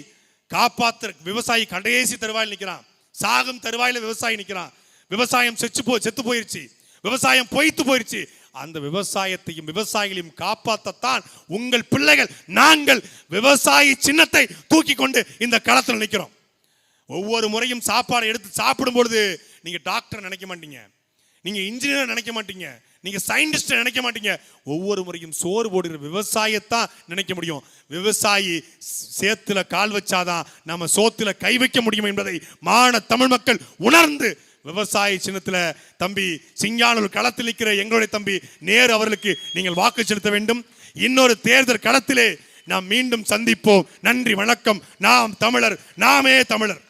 காப்பாற்ற விவசாயி கடைசி தருவாயில் நிற்கிறான், சாகும் தருவாயில விவசாயி நிற்கிறான். விவசாயம் செத்து போயிருச்சு, விவசாயம் பொய்த்து போயிருச்சு. அந்த விவசாயத்தையும் விவசாயிகளையும் காப்பாற்றத்தான் உங்கள் பிள்ளைகள் நாங்கள் விவசாயி சின்னத்தை தூக்கி கொண்டு இந்த களத்தில் நிற்கிறோம். ஒவ்வொரு முறையும் சாப்பாடு எடுத்து சாப்பிடும் பொழுது நீங்க டாக்டர் நினைக்க மாட்டீங்க, நீங்க இன்ஜினியர் நினைக்க மாட்டீங்க, நீங்க சயின்டிஸ்ட் நினைக்க மாட்டீங்க. ஒவ்வொரு முறையும் சோறு போடுகிற விவசாயத்தான் நினைக்க முடியும். விவசாயி சேத்துல கால் வச்சாதான் நம்ம சோத்துல கை வைக்க முடியும் என்பதை மான தமிழ் மக்கள் உணர்ந்து விவசாய சின்னத்துல தம்பி சிங்கானூர் களத்தில் நிற்கிற எங்களுடைய தம்பி நேரு அவர்களுக்கு நீங்கள் வாக்கு செலுத்த வேண்டும். இன்னொரு தேர்தல் களத்திலே நாம் மீண்டும் சந்திப்போம். நன்றி, வணக்கம். நாம் தமிழர், நாமே தமிழர்.